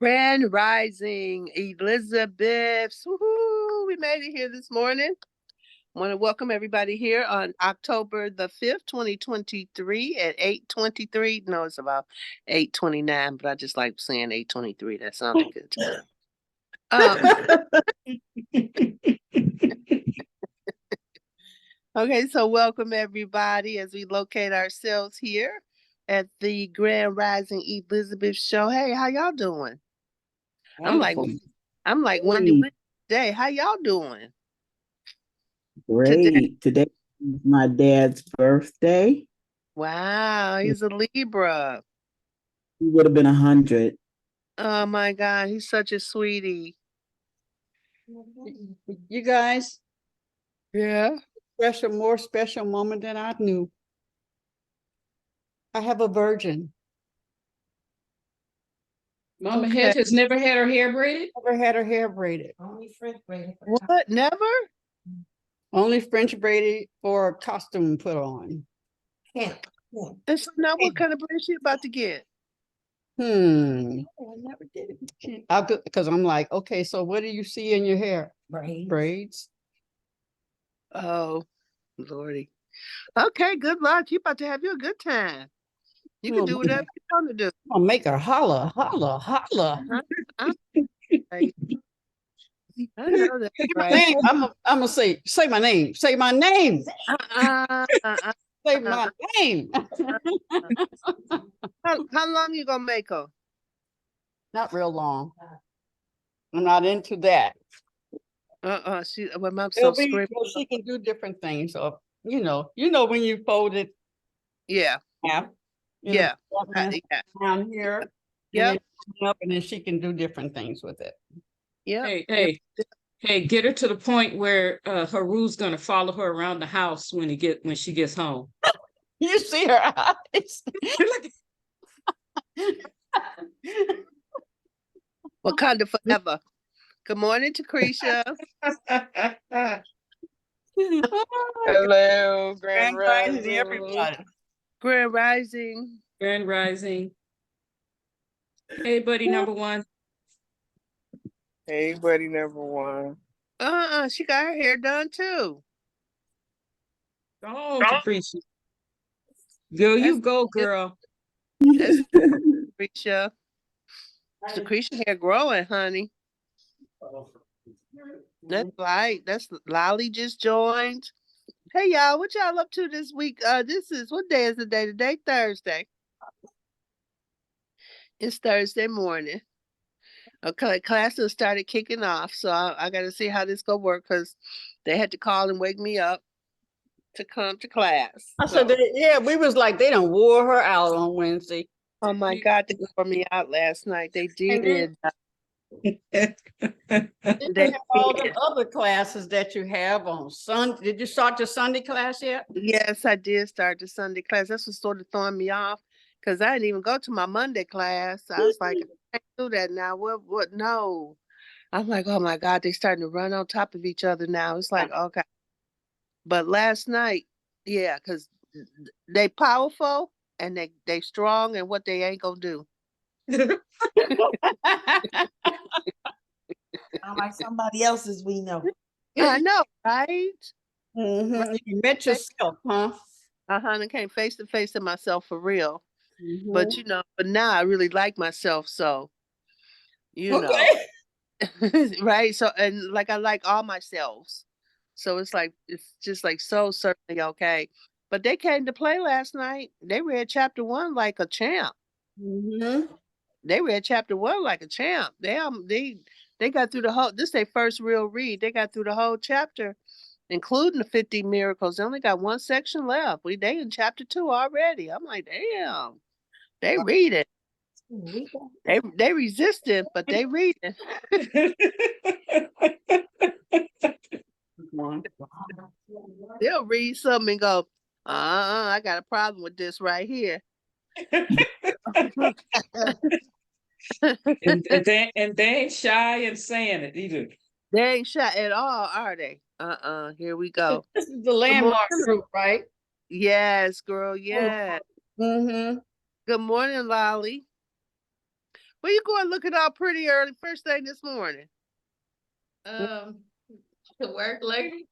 Grand Rising, Elizabeth. Woohoo, we made it here this morning. I want to welcome everybody here on October the 5th, 2023 at 8:23. No, it's about 8:29, but I just like saying 8:23. That sounded good to me. Okay, so welcome everybody as we locate ourselves here at the Grand Rising Elizabeth show. Hey, how y'all doing? Wonderful. I'm like Wendy Hey, Wednesday. How y'all doing today? great. Today is my dad's birthday. Wow, He he's a Libra. would have been 100. Oh my God, he's such a sweetie. You guys, Yeah. more special moment than I knew. I have a virgin. Mama Okay. Hedge has never had her hair braided. Never had her hair braided. Only French braided. What? Never? Only French braided for a costume put on. Yeah. And so now what kind of braid she about to get? I never did it. Because I'm like, okay, so what do you see in your hair? Braids. Oh, Lordy. Okay, good luck. You about to have you a good time. You can do whatever you want to do. I'll make her holla, holla, holla. Right. I know that's right. Name. I'm gonna say my name. Say my name. Say my name. How long you gonna make her? Not real long. I'm not into that. My mom's It'll so be, screaming. well, she can do different things. So you know when you fold it Yeah. half, Yeah. yeah, down here, Yeah. and then up, and then she can do different things with it. Yeah. Hey, get her to the point where Haru's gonna follow her around the house when she gets home. You see her eyes. Wakanda forever. Good morning, Tecreshia. Hello, Grand Rising, everybody. Grand Rising. Grand Rising. Hey, buddy, number one. Hey, buddy, number one. She got her hair done too. Oh, Tecreshia. Girl, you go, girl. That's Tecreshia. Tecreshia hair growing, honey. That's right. That's Lolly just joined. Hey y'all, what y'all up to this week? This is what day is the day today? Thursday. It's Thursday morning. Okay, classes started kicking off, so I got to see how this go work because they had to call and wake me up to come to class. I said, we was like, they done wore her out on Wednesday. Oh my God, they wore me out last night. They did. They have all the other classes that you have on Sunday. Did you start your Sunday class yet? Yes, I did start the Sunday class. That's what sort of throwing me off because I didn't even go to my Monday class. I was like, I can't do that now. What? No. I'm like, oh my God, they're starting to run on top of each other now. It's like, okay. But last night, yeah, because they powerful and they strong and what they ain't gonna do. Like somebody else's we know. I know, right? Right. You met yourself, huh? I came face to face to myself for real. But but now I really like myself, so know. Right. So and like I like all myself. So it's just like so certainly okay. But they came to play last night. They read chapter 1 like a champ. They read chapter 1 like a champ. They got through the whole. This is their first real read. They got through the whole chapter, including the 50 miracles. They only got one section left. They in chapter 2 already. I'm like, damn. They read it. They resistant, but they read it. They'll read something and go, I got a problem with this right here. and they ain't shy in saying it either. They ain't shy at all, are they? Here we go. This is the landmark group, right? Yes, girl, yes. Good morning, Lolly. Where you going looking all pretty early first thing this morning? To work late.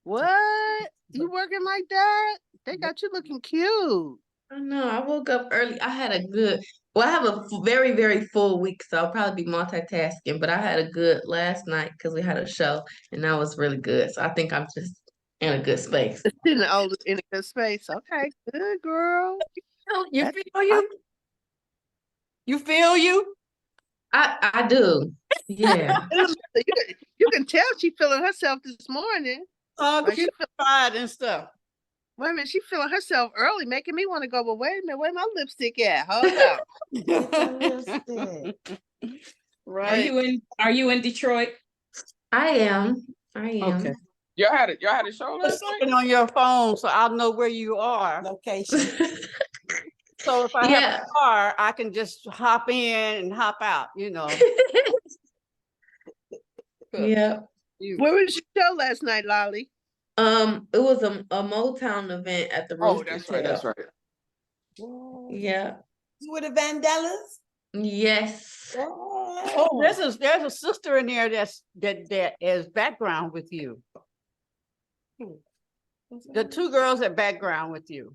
What? You working like that? They got you looking cute. I know. I woke up early. I have a very, very full week, so I'll probably be multitasking. But I had a good last night because we had a show, and that was really good. So I think I'm just in a good space. In a good space. Okay, good girl. You That's feel you? You feel you? I do. Yeah. You can tell she feeling herself this morning. Like She's fried and stuff. Wait a minute, she feeling herself early, making me want to go. But wait a minute, where my lipstick at? Hold on. Get your lipstick. Right. Are you in Detroit? I am. Okay. Y'all had a show Put last night? something on your phone so I'll know where you are. Location. So if I have a car, I can just hop in and hop out, Yeah. Where was your show last night, Lolly? It was a Motown event at the Rooster That's Tail. right. That's right. Yeah. You were the Vandellas? Yes. Oh, there's a sister in there that is background with you. The two girls that background with you.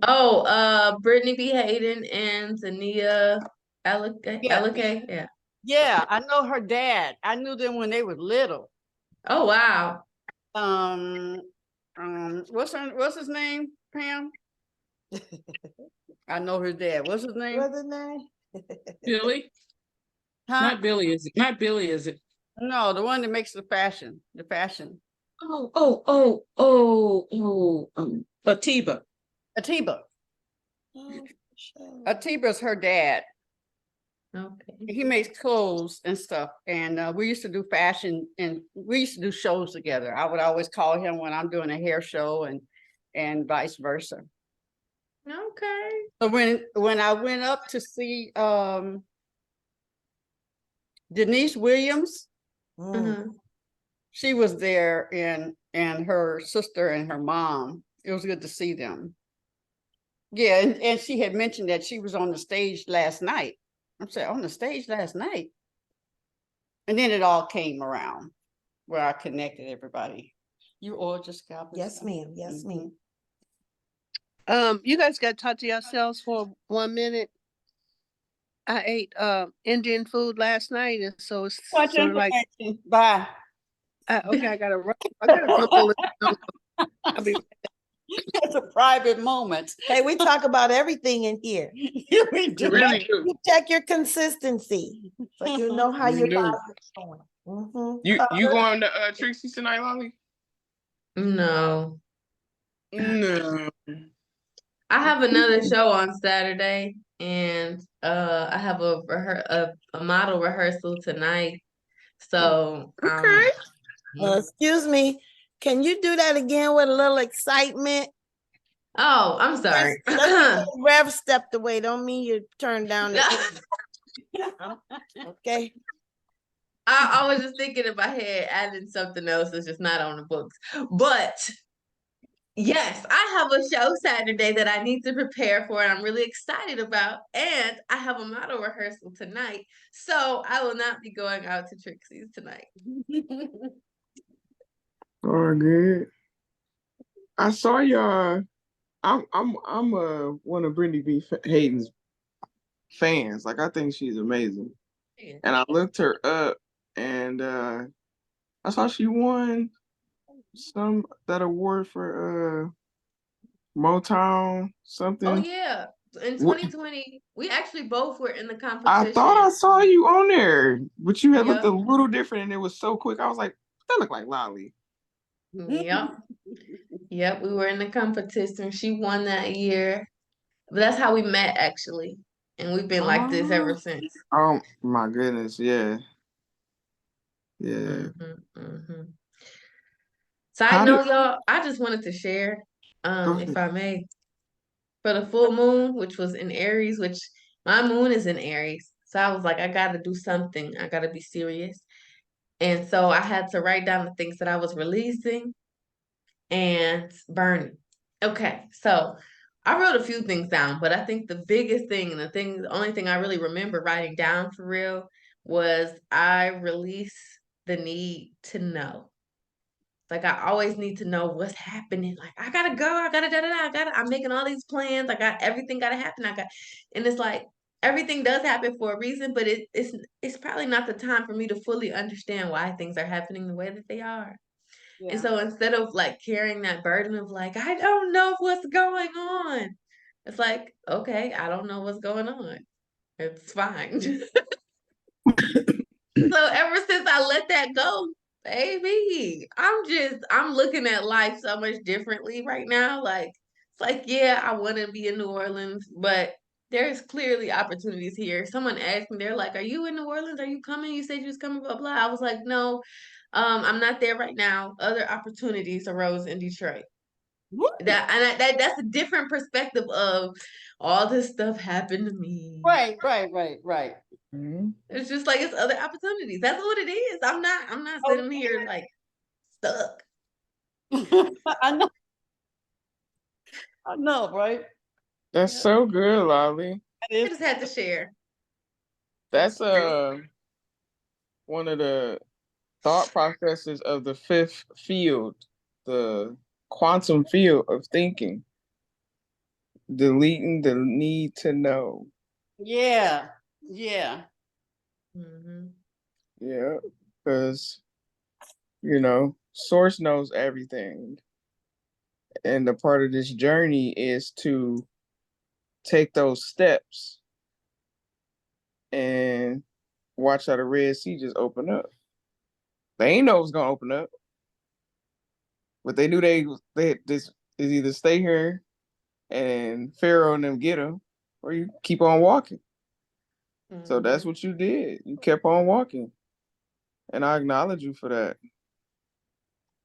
Oh, Brittany B. Hayden and Zania Alake. Yeah. Yeah, I know her dad. I knew them when they were little. Oh wow. What's his name, Pam? I know her dad. What's his name? What's his name? Billy? Huh? Not Billy, is it? Not Billy, is it? No, the one that makes the fashion. Atiba. Atiba. Oh, sure. Atiba's her dad. Okay. He makes clothes and stuff. And we used to do fashion and we used to do shows together. I would always call him when I'm doing a hair show and vice versa. Okay. So when I went up to see Denise Williams, she was there and her sister and her mom. It was good to see them. Yeah, and she had mentioned that she was on the stage last night. I said, on the stage last night. And then it all came around where I connected everybody. You all just got this. Yes, ma'am. Yes, ma'am. You guys got to talk to yourselves for 1 minute. I ate Indian food last night, and so it's Much sort of like bye. okay, I gotta roll it. I'll be It's a private moment. Hey, we talk about everything in here. We do. Really do. You check your consistency, so you know how You your do. body's going. You going to Trixie's tonight, Lolly? No. No. I have another show on Saturday and I have a model rehearsal tonight. So Okay. Excuse me, can you do that again with a little excitement? Oh, I'm sorry. Rev stepped away. Don't mean you turned down the okay. I was just thinking in my head, adding something else that's just not on the books. But yes, I have a show Saturday that I need to prepare for and I'm really excited about. And I have a model rehearsal tonight. So I will not be going out to Trixie's tonight. Oh, good. I saw y'all. I'm one of Brittany B. Hayden's fans. Like, I think she's amazing. Yeah. And I looked her up and I saw she won that award for Motown something. Oh yeah. In 2020, we actually both were in the competition. I thought I saw you on there, but you had looked a Yep. little different and it was so quick. I was like, that looked like Lolly. Yep. Yep, we were in the competition. She won that year. But that's how we met actually. And we've been like this ever since. Oh my goodness, yeah. Yeah. Side note, y'all, I just wanted to share, if I may, for the full moon, which was in Aries, which my moon is in Aries. So I was like, I gotta do something. I gotta be serious. And so I had to write down the things that I was releasing and burning. Okay, so I wrote a few things down, but I think the biggest thing and the only thing I really remember writing down for real was I release the need to know. Like I always need to know what's happening. Like I gotta go, I gotta da da da, I'm making all these plans. I got everything gotta happen. And it's like everything does happen for a reason, but it's probably not the time for me to fully understand why things are happening the way that they are. And Yeah. so instead of like carrying that burden of like, I don't know what's going on, it's like, okay, I don't know what's going on. It's fine. So ever since I let that go, baby, I'm looking at life so much differently right now. Like it's like, yeah, I want to be in New Orleans, but there's clearly opportunities here. Someone asked me, they're like, "Are you in New Orleans? Are you coming? You said you was coming, blah blah." I was like, "No, I'm not there right now. Other opportunities arose in Detroit." That's a different perspective of all this stuff happened to me. Right. Mhm. It's just like it's other opportunities. That's what it is. I'm not sitting here like stuck. I know, right? That's Yep. so good, Lolly. I just had to share. That's one of the thought processes of the fifth field, the quantum field of thinking, deleting the need to know. Yeah. Mm-hmm. Yeah, because source knows everything, and the part of this journey is to take those steps and watch how the Red Sea just open up. They ain't know it was gonna open up, but they knew they this is either stay here and Pharaoh and them get them, or you keep on walking. So that's what you did. You kept on walking, and I acknowledge you for that.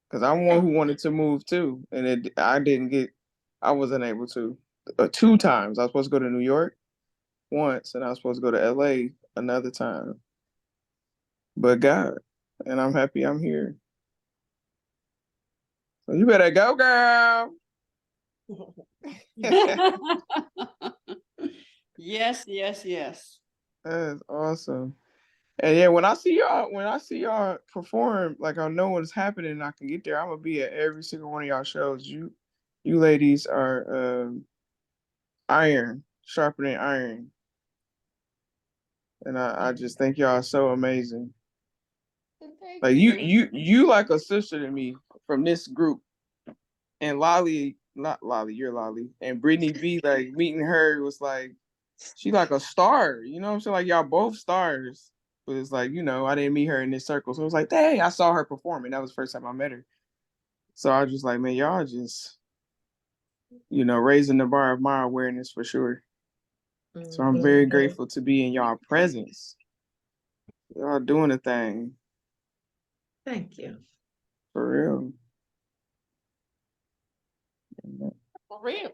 Because I'm one who wanted to move too, and I wasn't able to. 2 times I was supposed to go to New York once, and I was supposed to go to LA another time. But God, and I'm happy I'm here. So you better go, girl. Yes. That's awesome. And yeah, when I see y'all perform, like I know what's happening and I can get there, I'm gonna be at every single one of y'all shows. You ladies are iron, sharper than iron. And I just think y'all are so amazing. Like you like a sister to me from this group. And Lolly, not Lolly, you're Lolly. And Brittany B, like meeting her was like, she like a star. You know what I'm saying? Like y'all both stars. But it's like, I didn't meet her in this circle. So it was like, dang, I saw her performing. That was the first time I met her. So I was just like, man, y'all just, raising the bar of my awareness for sure. So I'm very grateful to be in y'all presence. Y'all doing a thing. Thank you. For real. For real.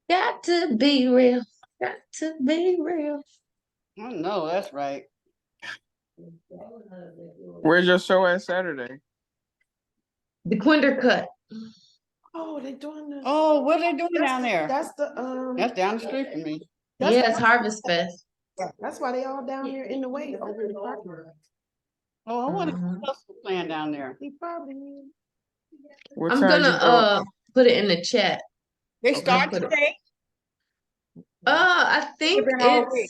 Got to be real. Got to be real. I know, that's right. Where's your show at Saturday? The Quinder Cut. Oh, they doing this. Oh, what are they doing down there? That's the That's down the street from me. Yeah, it's Harvest Fest. That's why they all down here in the way over the parking lot. Oh, I want to hustle plan down there. He probably is. What I'm time you go? gonna put it in the chat. They Okay. start today. I think Been all week.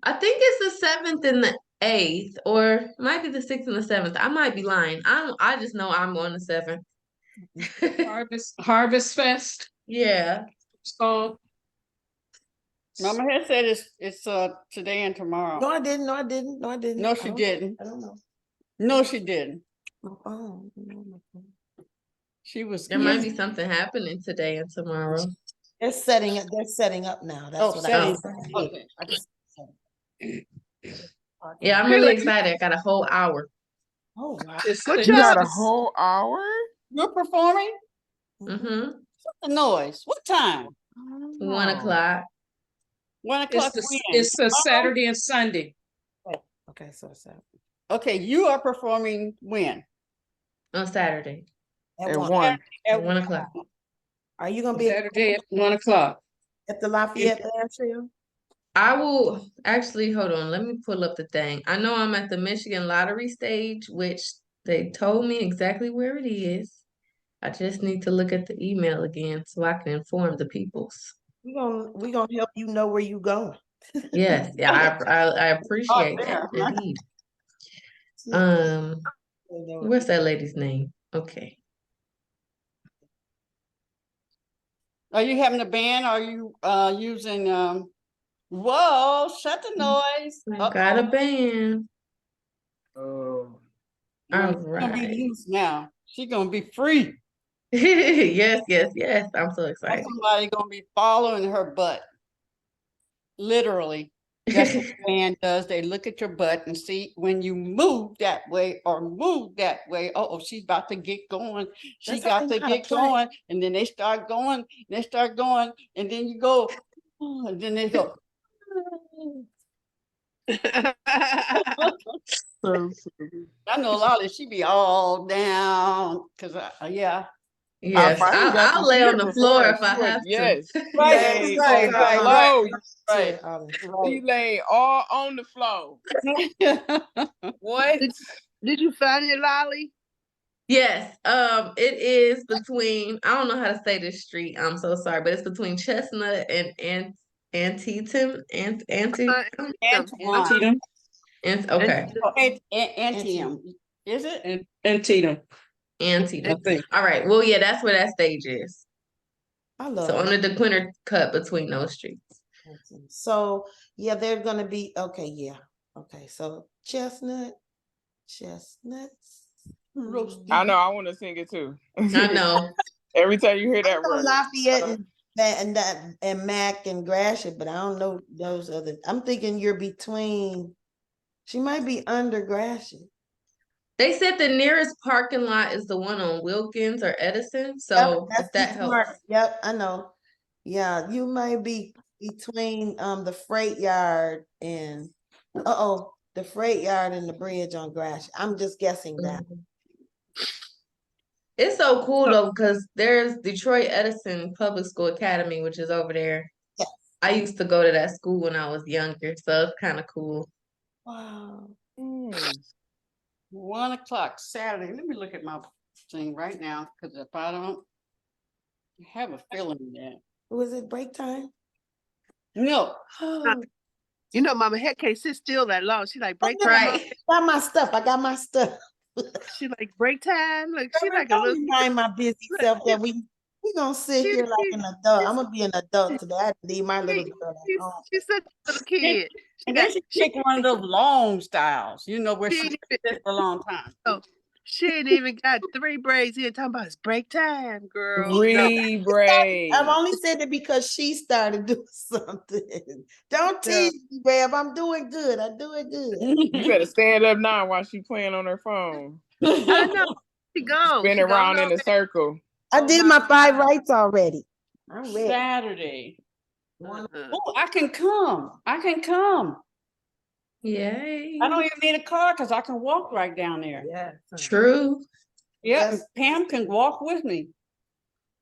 it's the 7th and the 8th, or it might be the 6th and the 7th. I might be lying. I just know I'm on the 7th. Harvest Fest. Yeah. It's called. Mama had said it's today and tomorrow. No, I didn't. No, she didn't. I don't know. No, she didn't. Oh, She was. There might be something happening today and tomorrow. they're setting up now. That's what setting. I Okay. Yeah, I'm really excited. I got a whole hour. Oh wow. You got a whole hour? You're performing? Mm-hmm. What's the noise? What time? 1 o'clock. 1 o'clock. It's a Saturday and Sunday. Okay, so it's out. Okay, you are performing when? On Saturday. At 1. At 1 o'clock. Are you gonna be Saturday at 1:00. at the Lafayette Band Trail? I will actually hold on. Let me pull up the thing. I know I'm at the Michigan lottery stage, which they told me exactly where it is. I just need to look at the email again so I can inform the peoples. We gonna help you know where you going. Yes, yeah, I appreciate that indeed. What's that lady's name? Okay. Are you having a band? Are you using whoa, shut the noise. I got a band. Oh. All She's gonna be right. loose now. She's gonna be free. Yes, yes, yes. I'm so Or excited. somebody gonna be following her butt. Literally. That's what the band does. They look at your butt and see when you move that way or move that way. Oh, she's about to get going. She That's got how to they gotta get play. going. And then they start going, and then you go, oh, and then they go. So I know Lolly, she be all down because yeah. Yes, I'll lay on the floor if I have to. Yes. Right, Lay on the floor. right. She lay all on the floor. What? Did you find it, Lolly? Yes, it is between, I don't know how to say this street. I'm so sorry, but it's between Chestnut and Antietam and Antietam. okay. Antietam. Is it? Antietam. Antietam. I think. All right. Well, yeah, that's where that stage is. I love So it. on the DeQuinter cut between those streets. So yeah, they're gonna be okay. Yeah, okay. So chestnuts. Roasted. I know. I want to sing it too. I know. Every time you hear I that know word. Lafayette and Mac and Gratiot, but I don't know those other. I'm thinking you're between. She might be under Gratiot. They said the nearest parking lot is the one on Wilkins or Edison. So Yep, if that East helps. Market. Yep, I know. Yeah, you might be between the freight yard and the freight yard and the bridge on Gratiot. I'm just guessing that. It's so cool though, because there's Detroit Edison Public School Academy, which is over there. Yes. I used to go to that school when I was younger, so it's kind of cool. Wow. 1 o'clock Saturday. Let me look at my thing right now, because if I don't have a feeling that. Was it break time? No. You know, Mama Head can't sit still that long. She like break time. Right. I got my stuff. She like break time. Look, she like a Don't little. remind my busy self that we gonna sit here like an adult. I'm gonna be an adult today. I had to leave my little girl at home. She's such a little kid. And then she picked one of those long styles, where she sits for a long time. Oh, she ain't even got 3 braids in. Talking about it's break time, girl. 3 braids. I've only said it because she started doing something. Don't tease me, babe. I'm doing good. I'm doing good. You better stand up now while she playing on her phone. I know. She gone. Spin around in a circle. I did my 5 rights already. I'm ready. Saturday. Oh, I can come. Yay. I don't even need a car because I can walk right down there. Yeah. True. Yeah, Yes. Pam can walk with me.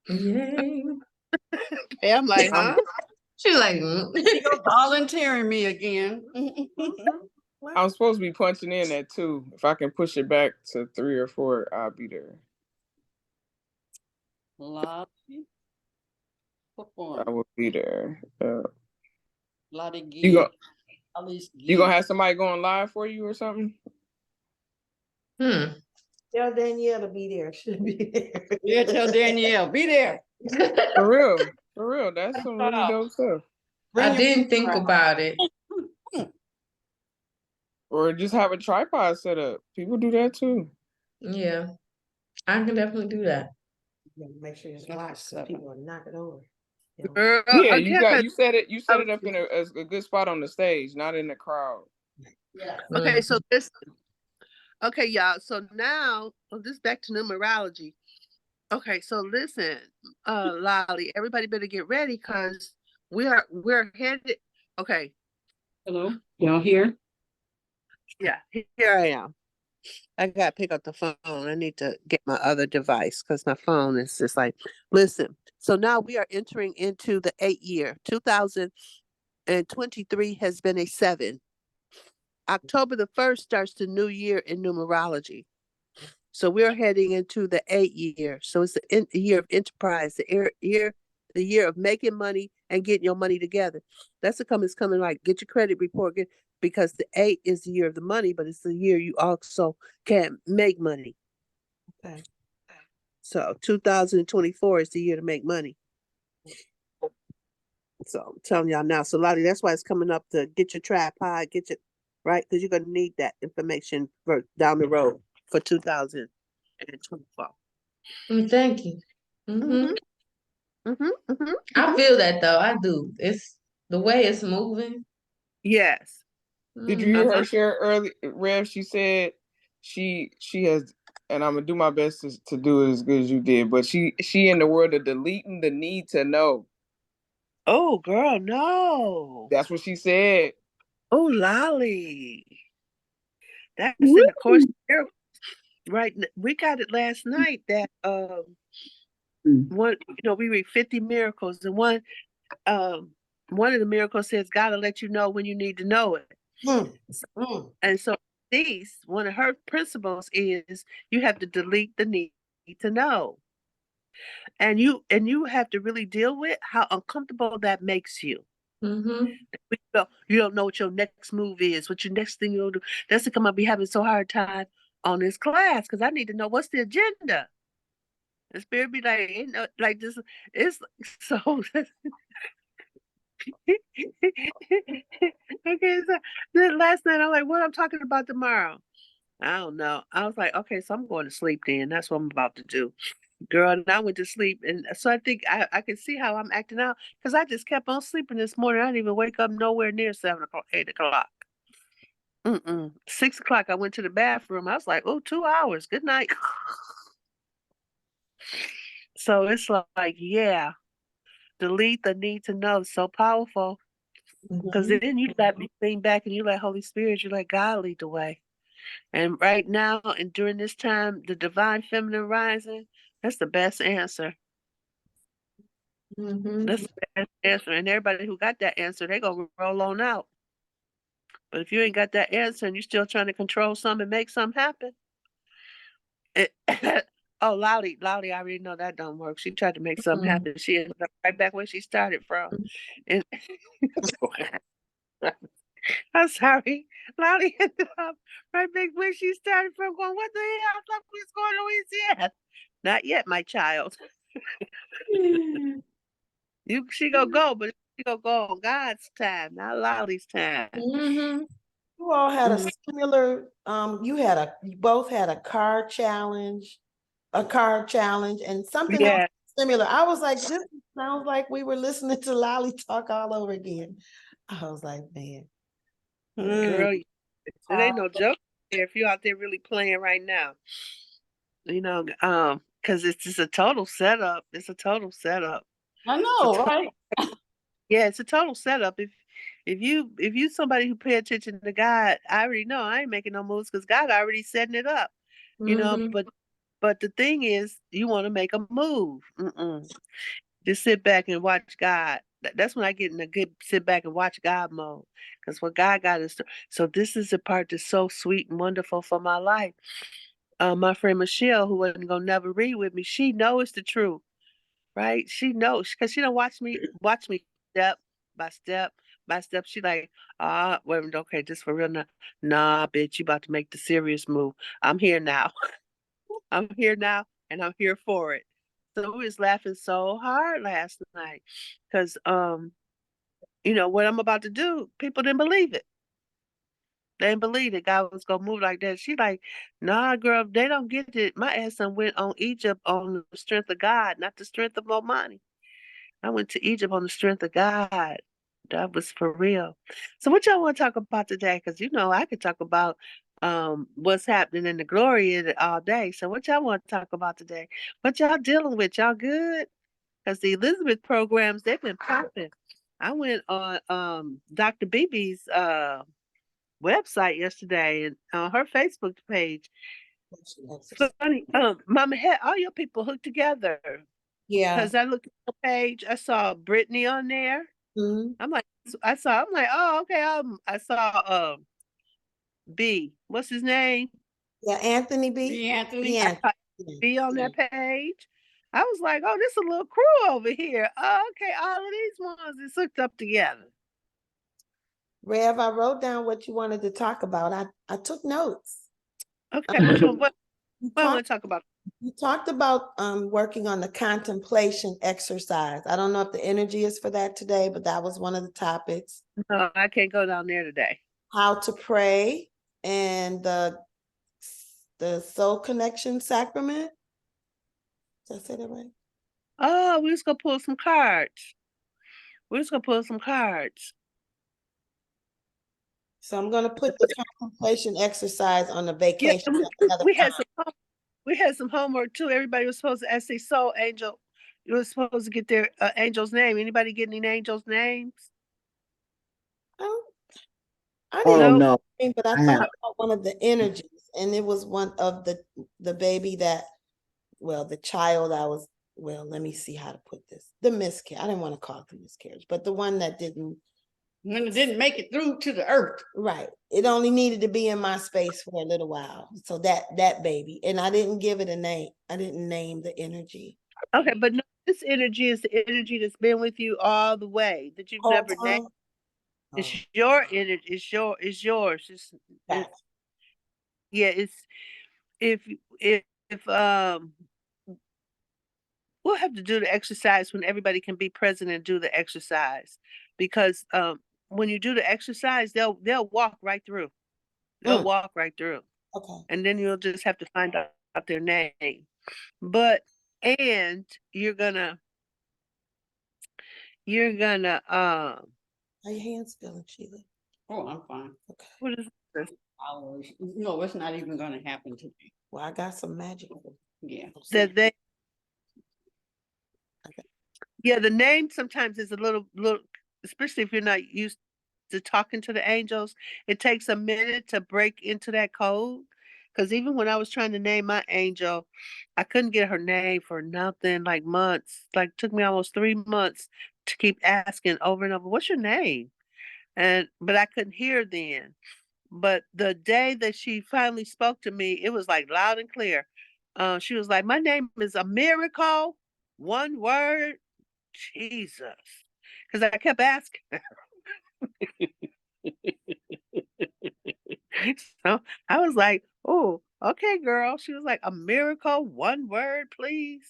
Yay. I'm like, huh? She's like, She's volunteering me again. I'm supposed to be punching in at 2. If I can push it back to 3 or 4, I'll be there. Lottie. I will be there. Lottie You gonna have somebody going live for you or something? Tell Danielle to be there. She'll be there. Yeah, tell Danielle, be there. For real. That's some really dope stuff. I didn't think about it. Or just have a tripod set up. People do that too. Yeah, I can definitely do that. Make sure it's locked so people will knock it over. Girl, Yeah, okay, you set it up in a good spot on the stage, not in the crowd. Yeah. Okay, so this. Okay, y'all. So now, this is back to numerology. Okay, so listen, Lolly, everybody better get ready because we're headed. Okay. Hello, y'all here? Yeah, here I am. I gotta pick up the phone. I need to get my other device because my phone is just like, listen. So now we are entering into the 8 year. 2023 has been a 7. October the 1st starts the new year in numerology. So we're heading into the 8 year. So it's the year of enterprise, the year of making money and getting your money together. That's the coming like get your credit report, because the 8 is the year of the money, but it's the year you also can make money. Okay. So 2024 is the year to make money. So I'm telling y'all now. So Lottie, that's why it's coming up to get your tripod, right, because you're gonna need that information for down the road for 2024. Thank you. Mm-hmm. Mm-hmm. Mm-hmm. I feel that though. I do. It's the way it's moving. Yes. Did you hear her Uh-huh. share early, Rev? She said she has, and I'm gonna do my best to do it as good as you did. But she in the world of deleting the need to know. Oh, girl, no. That's what she said. Oh, Lolly. That's in Woo! the course of miracles. Right. We got it last night that one, we read 50 miracles, and one of the miracles says God will let you know when you need to know it. And so one of her principles is you have to delete the need to know. And you have to really deal with how uncomfortable that makes you. Mm-hmm. You don't know what your next move is, what your next thing you'll do. That's the come I'll be having so hard time on this class because I need to know what's the agenda. The spirit be like, like this. It's so. Okay, so then last night I'm like, what I'm talking about tomorrow? I don't know. I was like, okay, so I'm going to sleep then. That's what I'm about to do. Girl, and I went to sleep. And so I think I can see how I'm acting out because I just kept on sleeping this morning. I didn't even wake up nowhere near 7 o'clock, 8 o'clock. 6 o'clock, I went to the bathroom. I was like, oh, 2 hours. Good night. So it's like, yeah, delete the need to know. So powerful. Because then you let me lean back and you let Holy Spirit, you let God lead the way. And right now, and during this time, the divine feminine rising, that's the best answer. Mm-hmm. That's the best answer. And everybody who got that answer, they going to roll on out. But if you ain't got that answer and you're still trying to control something and make something happen, oh, Loudy, I already know that don't work. She tried to make something happen. She ended up right back where she started from. And I'm sorry. Loudy ended up right back where she started from going, what the hell? I thought we was going to Louisiana. Not yet, my child. She gonna go, but she gonna go on God's time, not Loudy's time. Mm-hmm. You all had a similar, you both had a card challenge, and something else similar. I was like, this sounds like we were listening to Lolly talk all over again. I was like, man. Girl, it ain't no joke if you're out there really playing right now. Because it's just a total setup. It's a total setup. I know, right? Yeah, it's a total setup. If you somebody who pay attention to God, I already know I ain't making no moves because God already setting it up. But the thing is, you want to make a move. Just sit back and watch God. That's when I get in a good sit back and watch God mode. Because what God got is so this is the part that's so sweet and wonderful for my life. My friend Michelle, who wasn't gonna never read with me, she knows the truth, right? She knows because she don't watch me step by step by step. She like, wait a minute, okay, just for real now. Nah, bitch, you about to make the serious move. I'm here now. I'm here now, and I'm here for it. So we was laughing so hard last night because what I'm about to do, people didn't believe it. They didn't believe that God was gonna move like that. She like, nah, girl, they don't get it. My ass done went on Egypt on the strength of God, not the strength of Omani. I went to Egypt on the strength of God. That was for real. So what y'all want to talk about today? Because I could talk about what's happening in the glory of it all day. So what y'all want to talk about today? What y'all dealing with? Y'all good? Because the Elizabeth programs, they've been popping. I went on Dr. BB's website yesterday and on her Facebook page. Exercise. Funny, Mama had all your people hooked together. Yeah. Because I looked at the page, I saw Brittany on there. Mhm. I'm like, oh, okay. I saw B. What's his name? Yeah, Anthony B. B. Anthony. B. I Anthony. saw B on that page. I was like, oh, this is a little crew over here. Oh, okay, all of these ones is hooked up together. Rev, I wrote down what you wanted to talk about. I took notes. Okay, which one? What I want Talk- to talk about? You talked about working on the contemplation exercise. I don't know if the energy is for that today, but that was one of the topics. No, I can't go down there today. How to pray and the soul connection sacrament. Did I say that right? Oh, we're just gonna pull some cards. We're just gonna pull some cards. So I'm gonna put the contemplation exercise on the vacation. We had some homework too. Everybody was supposed to ask their soul angel. You were supposed to get their angel's name. Anybody get any angels' names? I didn't Oh know, no, but I I thought have. about one of the energies, and it was one of the baby that, well, the child I was, well, let me see how to put this. The miscarriage. I didn't want to call it the miscarriage, but the one that didn't. When it didn't make it through to the earth. Right. It only needed to be in my space for a little while. So that baby, and I didn't give it a name. I didn't name the energy. Okay, but no, this energy is the energy that's been with you all the way that you've never named. It's your energy. It's yours. Yeah. It's if we'll have to do the exercise when everybody can be present and do the exercise, because when you do the exercise, they'll walk right through. They'll walk right through. Okay. And then you'll just have to find out their name. But and you're gonna How your hands feeling, Sheila? Oh, I'm fine. Okay. what is this? No, it's not even going to happen to me. Well, I got some magic. Yeah. That they Yeah, the name sometimes is a little, especially if you're not used to talking to the angels. It takes a minute to break into that code. Because even when I was trying to name my angel, I couldn't get her name for nothing, like months. Like took me almost 3 months to keep asking over and over, "What's your name?" But I couldn't hear then. But the day that she finally spoke to me, it was like loud and clear. She was like, "My name is a miracle, one word." Jesus. Because I kept asking her. So I was like, oh, okay, girl. She was like, a miracle, one word, please.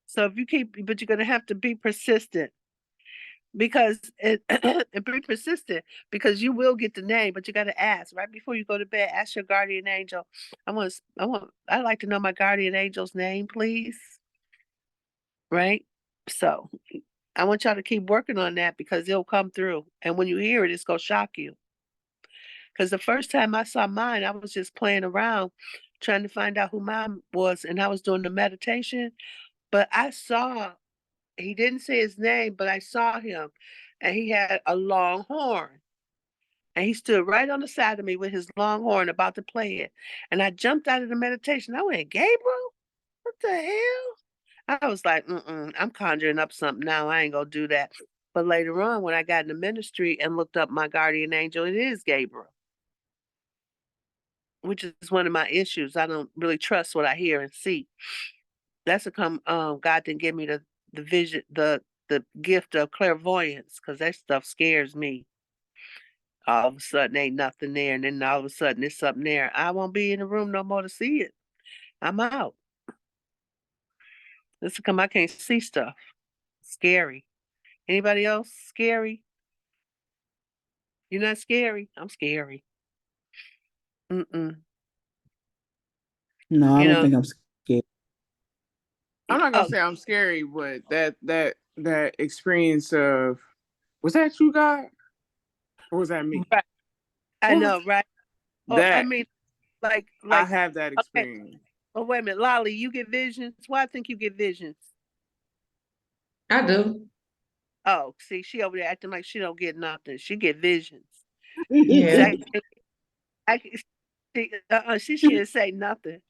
So if you but you're going to have to be persistent because and be persistent because you will get the name, but you got to ask right before you go to bed. Ask your guardian angel. I'd like to know my guardian angel's name, please. Right? So I want y'all to keep working on that because it'll come through. And when you hear it, it's going to shock you. Because the first time I saw mine, I was just playing around trying to find out who mine was. And I was doing the meditation. But he didn't say his name, but I saw him. And he had a long horn. And he stood right on the side of me with his long horn about to play it. And I jumped out of the meditation. I went, Gabriel? What the hell? I was like, I'm conjuring up something now. I ain't gonna do that. But later on, when I got in the ministry and looked up my guardian angel, it is Gabriel, which is one of my issues. I don't really trust what I hear and see. That's God didn't give me the vision, the gift of clairvoyance, because that stuff scares me. All of a sudden, ain't nothing there, and then all of a sudden, there's something there. I won't be in the room no more to see it. I'm out. This come, I can't see stuff. Scary. Anybody else scary? You're not scary? I'm scary. Mm-mm. No, I don't think I'm scared. I'm not gonna say I'm scary, but that experience of, was that you, God, or was that me? Right. I know, right? That I mean, like I have that okay. experience. Oh, wait a minute, Lolly, you get visions? Why I think you get visions? I do. Oh, see, she over there acting like she don't get nothing. She get visions. Yeah. I can she can't say nothing.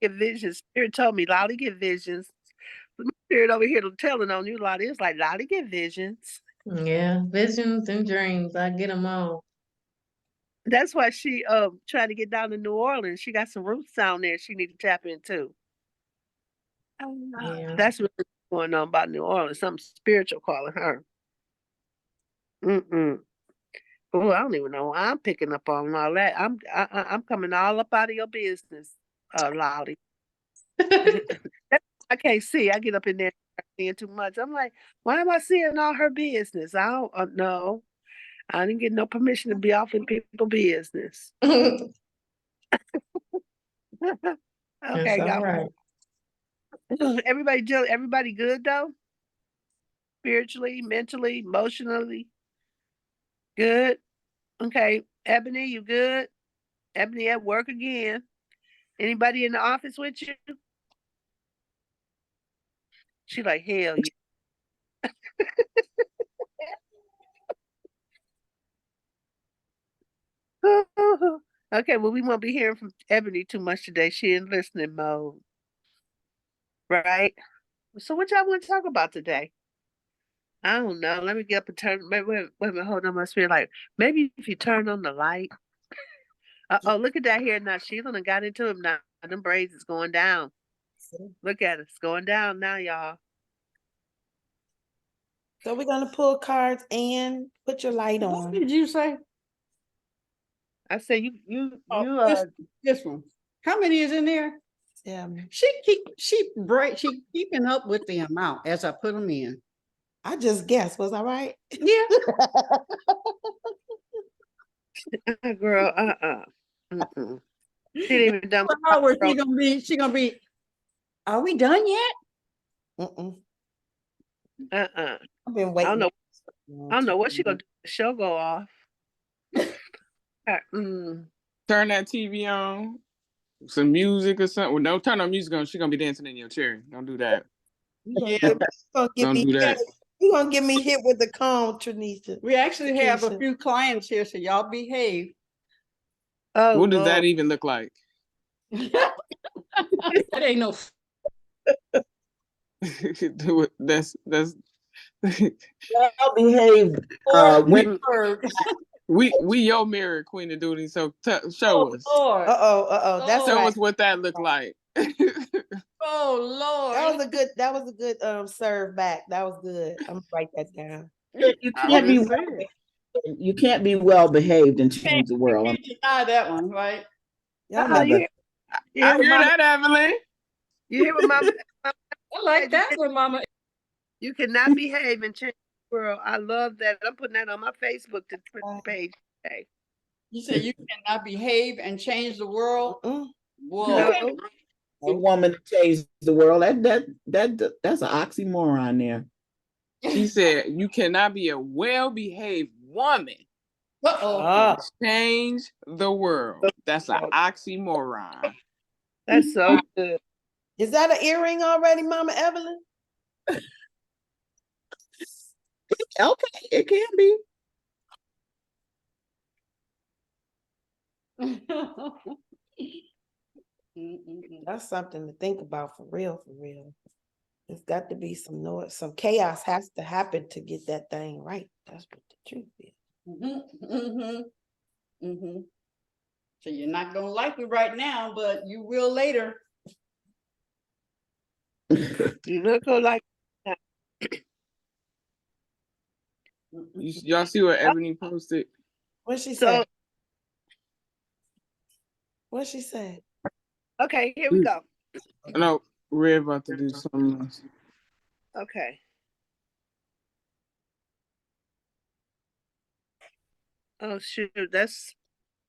Get visions. Spirit told me, Lolly get visions. The spirit over here telling on you, Lolly. It's like Lolly get visions. Yeah. Visions and dreams. I get them all. That's why she trying to get down to New Orleans. She got some roots down there she need to tap into. Yeah. That's what's going on about New Orleans. Something spiritual calling her. Mm-mm. Oh, I don't even know why I'm picking up on all that. I'm coming all up out of your business, Lolly. I can't see. I get up in there seeing too much. I'm like, why am I seeing all her business? I don't know. I didn't get no permission to be off in people's business. That's Okay, all go. right. Everybody good though? Spiritually, mentally, emotionally, good. Okay, Ebony, you good? Ebony at work again. Anybody in the office with you? She like, hell yeah. Okay, well, we won't be hearing from Ebony too much today. She in listening mode. Right? So what y'all want to talk about today? I don't know. Let me get up and turn. Wait a minute. Hold on. My spirit. Like maybe if you turn on the light. Oh, look at that here now. Sheila done got into him now. Them braids is going down. Look at it. It's going down now, y'all. So we're gonna pull cards and put your light What on. did you say? I said This one. How many is in there? Yeah, She keeping up with the amount as I put them in. I just guessed. Was I right? Yeah. girl. Mm-mm. She didn't even done. Hour she gonna be. Are we done yet? Mm-mm. I've been I waiting. don't know what she gonna do. The show go off. Turn that TV on, some music or something. Well, don't turn on music on. She's gonna be dancing in your chair. Don't do that. Yeah. Don't do that. You're gonna get me hit with the comb, Tranisha. We actually have a Keisha. few clients here, so y'all behave. Oh, What does Lord. that even look like? That ain't no. that's I'll behave. When we your mirror, Queen of Duty. So show us. Lord. That's Show right. us what that looked like. Oh Lord. That was a good serve back. That was good. I'm gonna write that down. You can't be well behaved and change the world. You can't deny that one, right? Y'all I never. I hear that, Evelyn. You hear what Mama? I like that one, Mama. You cannot behave and change the world. I love that. I'm putting that on my Facebook page today. You say you cannot behave and change the world. Whoa. No. A woman to change the world. That's an oxymoron there. She said you cannot be a well-behaved woman Uh-oh. change the world. That's an oxymoron. That's so good. Is that an earring already, Mama Evelyn? Okay, it can be. That's something to think about for real, for real. There's got to be some noise, some chaos has to happen to get that thing right. That's what the truth is. So you're not gonna like it right now, but you will later. You look like that. Y'all see what Ebony posted? What she said? What she said? Okay, here we go. No, we're about to do something else. Okay. Oh shoot, that's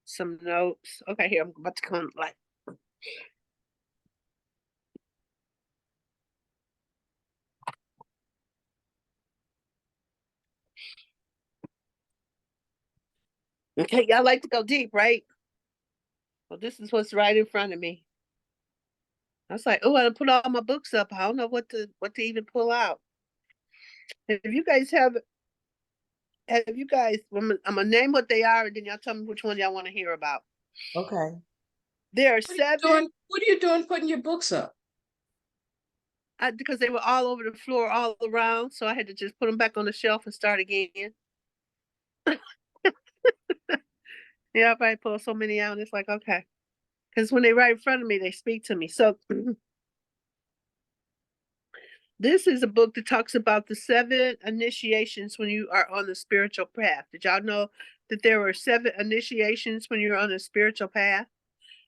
some notes. Okay, here I'm about to come like. Okay, y'all like to go deep, right? Well, this is what's right in front of me. I was like, oh, I put all my books up. I don't know what to even pull out. If you guys have Have you guys, I'm gonna name what they are and then y'all tell me which one y'all want to hear about. Okay. There are What are you 7 doing? What are you doing putting your books up? because they were all over the floor, all around. So I had to just put them back on the shelf and start again. Yeah, I probably pulled so many out. It's like, okay. Because when they right in front of me, they speak to me. So this is a book that talks about the 7 initiations when you are on the spiritual path. Did y'all know that there were 7 initiations when you're on a spiritual path?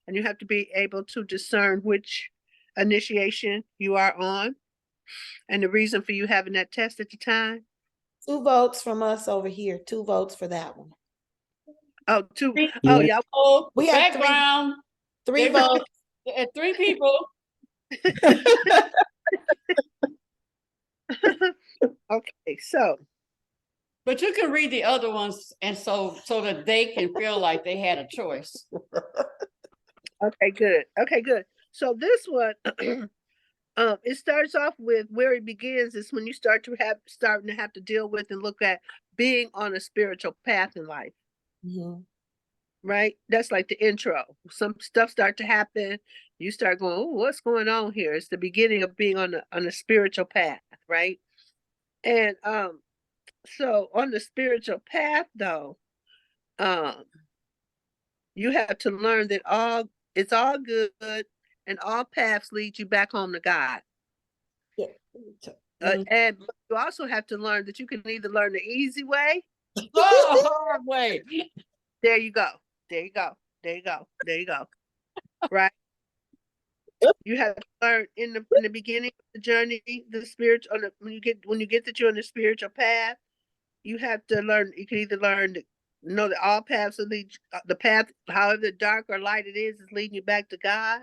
And you have to be able to discern which initiation you are on and the reason for you having that test at the time. 2 votes from us over here. 2 votes for that one. Oh, 2. Yeah. Oh, y'all. Oh, We have background. 3 votes. 3 people. Okay, so But you can read the other ones, and so that they can feel like they had a choice. okay, good. Okay, good. So this one, it starts off with where it begins is when you starting to have to deal with and look at being on a spiritual path in life. Mm-hmm. Right? That's like the intro. Some stuff start to happen. You start going, oh, what's going on here? It's the beginning of being on a spiritual path, right? And so on the spiritual path though, um, you have to learn that it's all good and all paths lead you back home to God. Yeah. And you also have to learn that you can either learn the easy way. Oh, hard way. There you go. There you go. There you go. There you go. Right. You have to learn in the beginning of the journey, the spiritual. When you get that you're on the spiritual path, you have to learn. You can either learn to know that all paths will lead the path, however dark or light it is leading you back to God.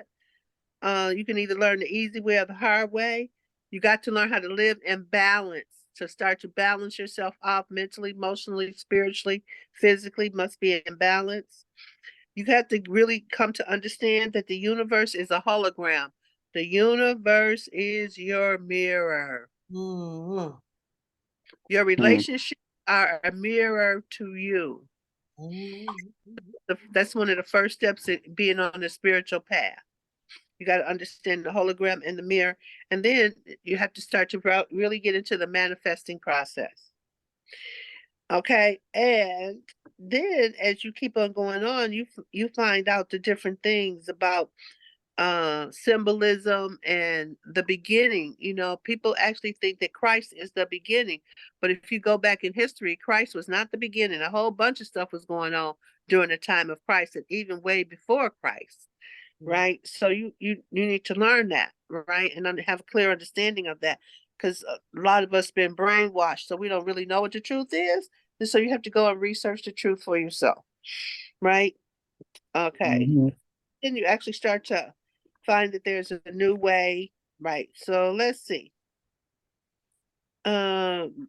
You can either learn the easy way or the hard way. You got to learn how to live in balance. To start to balance yourself off mentally, emotionally, spiritually, physically, must be in balance. You have to really come to understand that the universe is a hologram. The universe is your mirror. Mm-hmm. Your relationships are a mirror to you. Mm-hmm. That's one of the first steps in being on the spiritual path. You got to understand the hologram and the mirror. And then you have to start to really get into the manifesting process. Okay. And then as you keep on going on, you find out the different things about symbolism and the beginning. You know, people actually think that Christ is the beginning. But if you go back in history, Christ was not the beginning. A whole bunch of stuff was going on during the time of Christ and even way before Christ. Right. So you need to learn that, right? And have a clear understanding of that. Because a lot of us been brainwashed, so we don't really know what the truth is. And so you have to go and research the truth for yourself. Right? Okay. Mhm. Then you actually start to find that there's a new way. Right. So let's see. Um,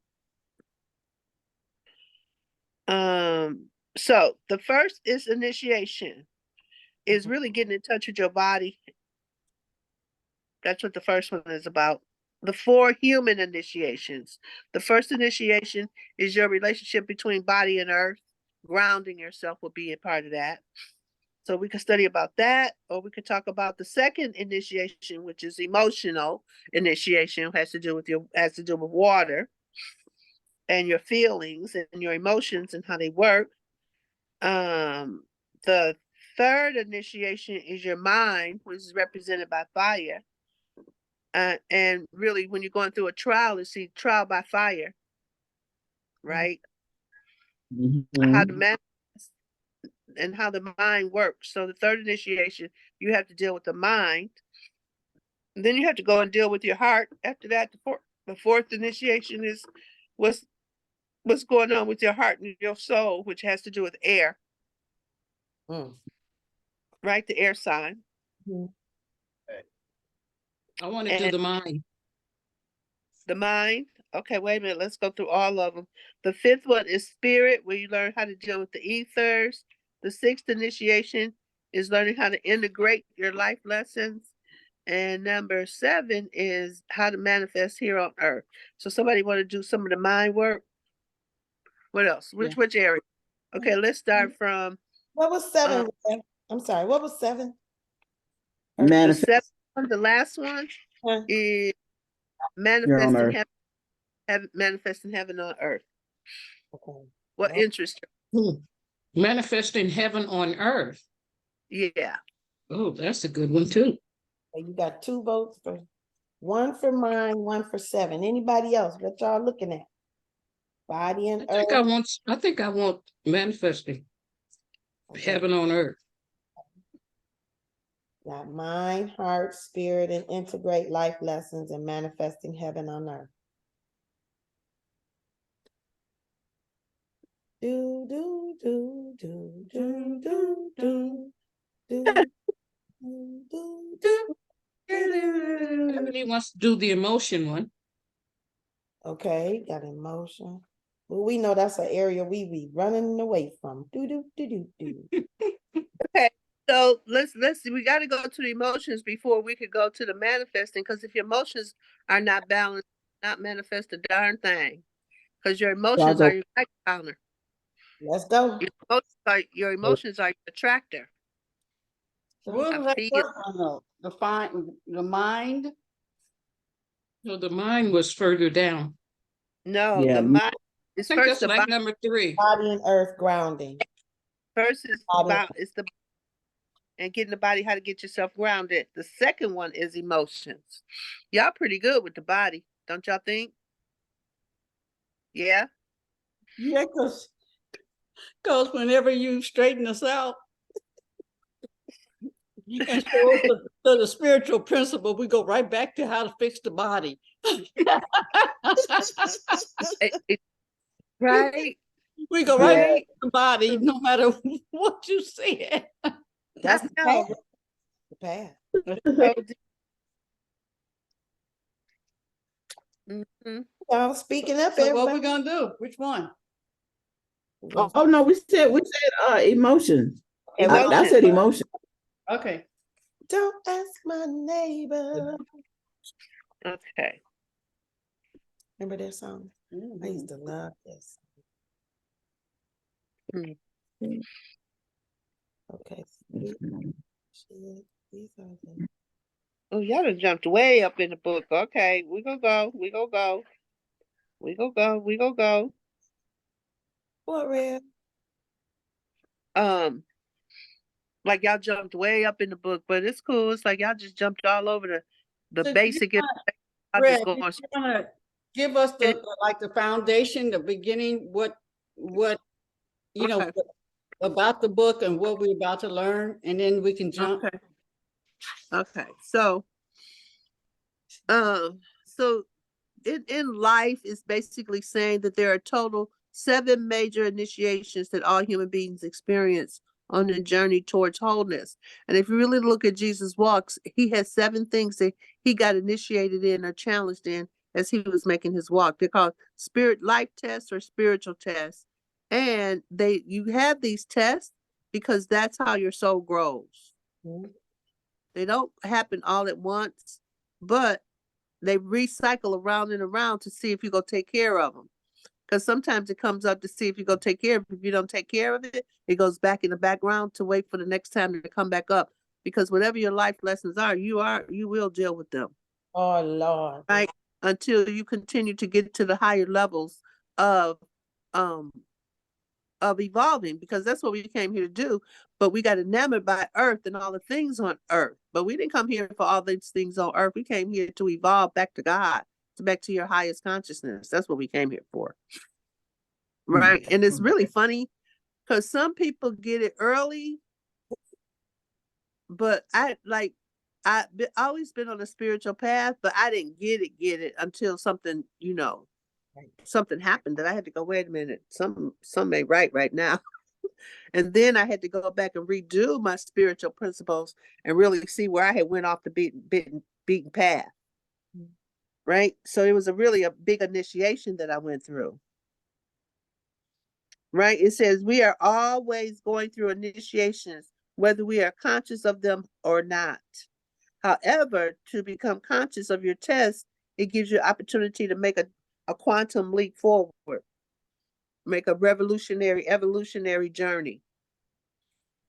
so the first is initiation, is really getting in touch with your body. That's what the first one is about. The 4 human initiations. The first initiation is your relationship between body and earth. Grounding yourself will be a part of that. So we can study about that, or we could talk about the second initiation, which is emotional initiation, has to do with water and your feelings and your emotions and how they work. The third initiation is your mind, which is represented by fire. And really, when you're going through a trial, it's see trial by fire, right? How to Mhm. manifest and how the mind works. So the third initiation, you have to deal with the mind. And then you have to go and deal with your heart. After that, the fourth initiation is what's what's going on with your heart and your soul, which has to do with air, right? The air sign. I want to do And the mind. the mind. Okay, wait a minute. Let's go through all of them. The fifth one is spirit, where you learn how to deal with the ethers. The sixth initiation is learning how to integrate your life lessons. And number 7 is how to manifest here on earth. So somebody want to do some of the mind work? What else? Which area? Okay, let's start from What was 7? I'm sorry, what was 7? the Manifest 7th one, the last one Huh? is here on manifesting earth. heaven, manifesting heaven on earth. Okay. What Well, interests Manifesting heaven on earth. you? Yeah. Oh, that's a good one too. you got 2 votes for 1 for mine, 1 for 7. Anybody else? What y'all looking at? Body and earth. I think I want manifesting Okay. heaven on earth. Got mind, heart, spirit, and integrate life lessons and manifesting heaven on earth. Do do do do do do do do do do. Everybody wants to do the emotion one. Okay, got emotion. Well, we know that's an area we be running away from. Do do do do do. Okay. So let's see. We got to go to the emotions before we could go to the manifesting. Because if your emotions are not balanced, not manifest a darn thing. Because your emotions are your light counter. Let's go. Your emotions are your attractor. What was that first one though? The mind. So the mind was further down. No, Yeah. the mind I is think first that's the like body. number 3. Body and earth grounding. First is Body. it's the and getting the body how to get yourself grounded. The second one is emotions. Y'all pretty good with the body, don't y'all think? Yeah. Yeah, because whenever you straighten us out, and show us the spiritual principle, we go right back to how to fix the body. Right. We go right back Right. to the body, no matter what you said. That's the No. path. The path. Mhm. Well, speaking up, So what we everybody. gonna do? Which one? Oh no, we said emotions. I Emotions. said emotion. Okay. Don't ask my neighbor. Okay. Remember that song? I used to love this. Mm. Okay. These are the Oh, y'all done jumped way up in the book. Okay, we gonna go. We gonna go. We gonna go. We gonna go. what real? Like y'all jumped way up in the book, but it's cool. It's like y'all just jumped all over the So basic. I'll Red, just go you on. wanna give us the foundation, the beginning, what you know Okay. about the book and what we're about to learn, and then we can jump. Okay. Okay. So in life is basically saying that there are total 7 major initiations that all human beings experience on the journey towards wholeness. And if you really look at Jesus' walks, he has 7 things that he got initiated in or challenged in as he was making his walk. They're called spirit life tests or spiritual tests. And you have these tests because that's how your soul grows. Mhm. They don't happen all at once, but they recycle around and around to see if you're going to take care of them. Because sometimes it comes up to see if you're going to take care of it. If you don't take care of it, it goes back in the background to wait for the next time to come back up. Because whatever your life lessons are, you will deal with them. Oh Lord. Right? Until you continue to get to the higher levels of um evolving, because that's what we came here to do. But we got enamored by earth and all the things on earth. But we didn't come here for all these things on earth. We came here to evolve back to God, back to your highest consciousnness. That's what we came here for. Right. And it's really funny because some people get it early, but I've always been on a spiritual path, but I didn't get it until something, something happened that I had to go, wait a minute, something ain't right now. And then I had to go back and redo my spiritual principles and really see where I had went off the beaten path. Right. So it was a big initiation that I went through. Right. It says we are always going through initiations, whether we are conscious of them or not. However, to become conscious of your test, it gives you opportunity to make a quantum leap forward. make a evolutionary journey.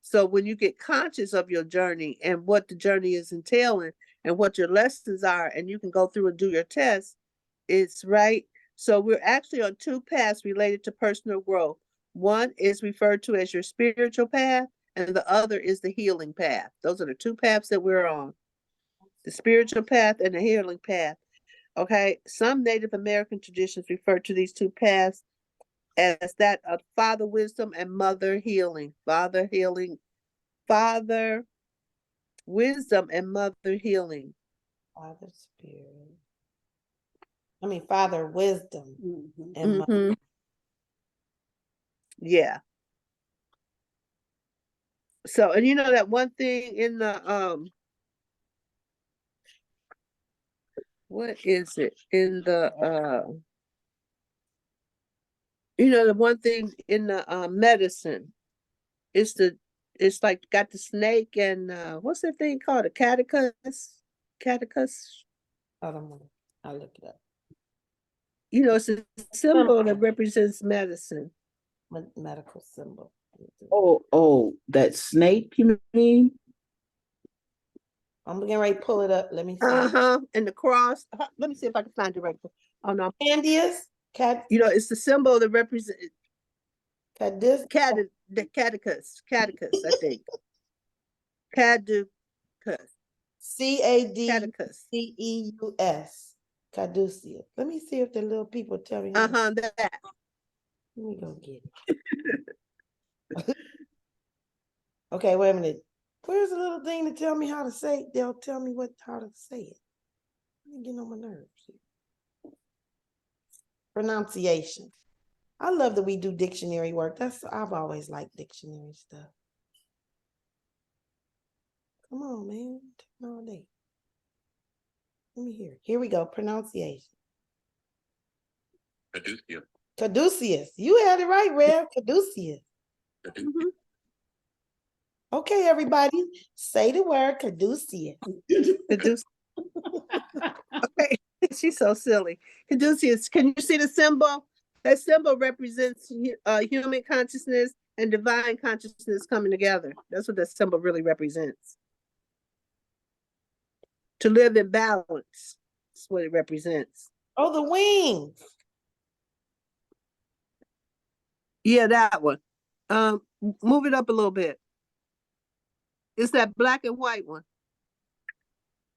So when you get conscious of your journey and what the journey is entailing and what your lessons are, and you can go through and do your test, it's right. So we're actually on two paths related to personal growth. One is referred to as your spiritual path, and the other is the healing path. Those are the two paths that we're on, the spiritual path and the healing path. Okay, some Native American traditions refer to these two paths as that of father wisdom and mother healing. Father wisdom and mother healing. Father spirit. Father wisdom and mother. Yeah. So, and you know that one thing in the what is it in the you know, the one thing in the medicine, it's like got the snake and what's that thing called? A catechus? Catechus? I don't know. I'll look it up. You know, it's a symbol that represents medicine. Medical symbol. Oh, that snake, you mean? I'm getting ready to pull it up. Let me see. And the cross. Let me see if I can find it right. Oh no. Candius? You know, it's the symbol that represents Cadus? the catechus, I think. Caducus. Caduceus. Caduceus. Let me see if the little people tell me. That. Let me go get it. Okay, wait a minute. Where's the little thing to tell me how to say it? They'll tell me how to say it. I'm getting on my nerves here. Pronunciation. I love that we do dictionary work. I've always liked dictionary stuff. Come on, man. All day. Let me hear it. Here we go. Pronunciation. Caduceus. Caduceus. You had it right, Rev. Caduceus. Okay, everybody. Say the word Caduceus. Okay. She's so silly. Caduceus, can you see the symbol? That symbol represents human consciousness and divine consciousness coming together. That's what that symbol really represents. To live in balance. That's what it represents. Oh, the wings. Yeah, that one. Move it up a little bit. It's that black and white one.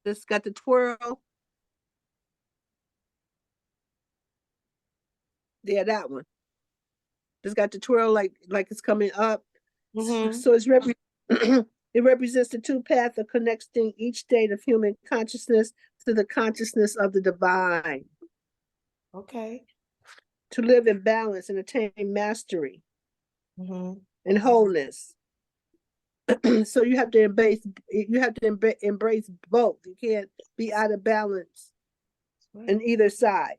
It's got the twirl. Yeah, that one. It's got the twirl like it's coming up. So it's it represents the two paths of connecting each state of human consciousness to the consciousness of the divine. Okay. To live in balance and attain mastery and wholeness. So you have to embrace both. You can't be out of balance in either side.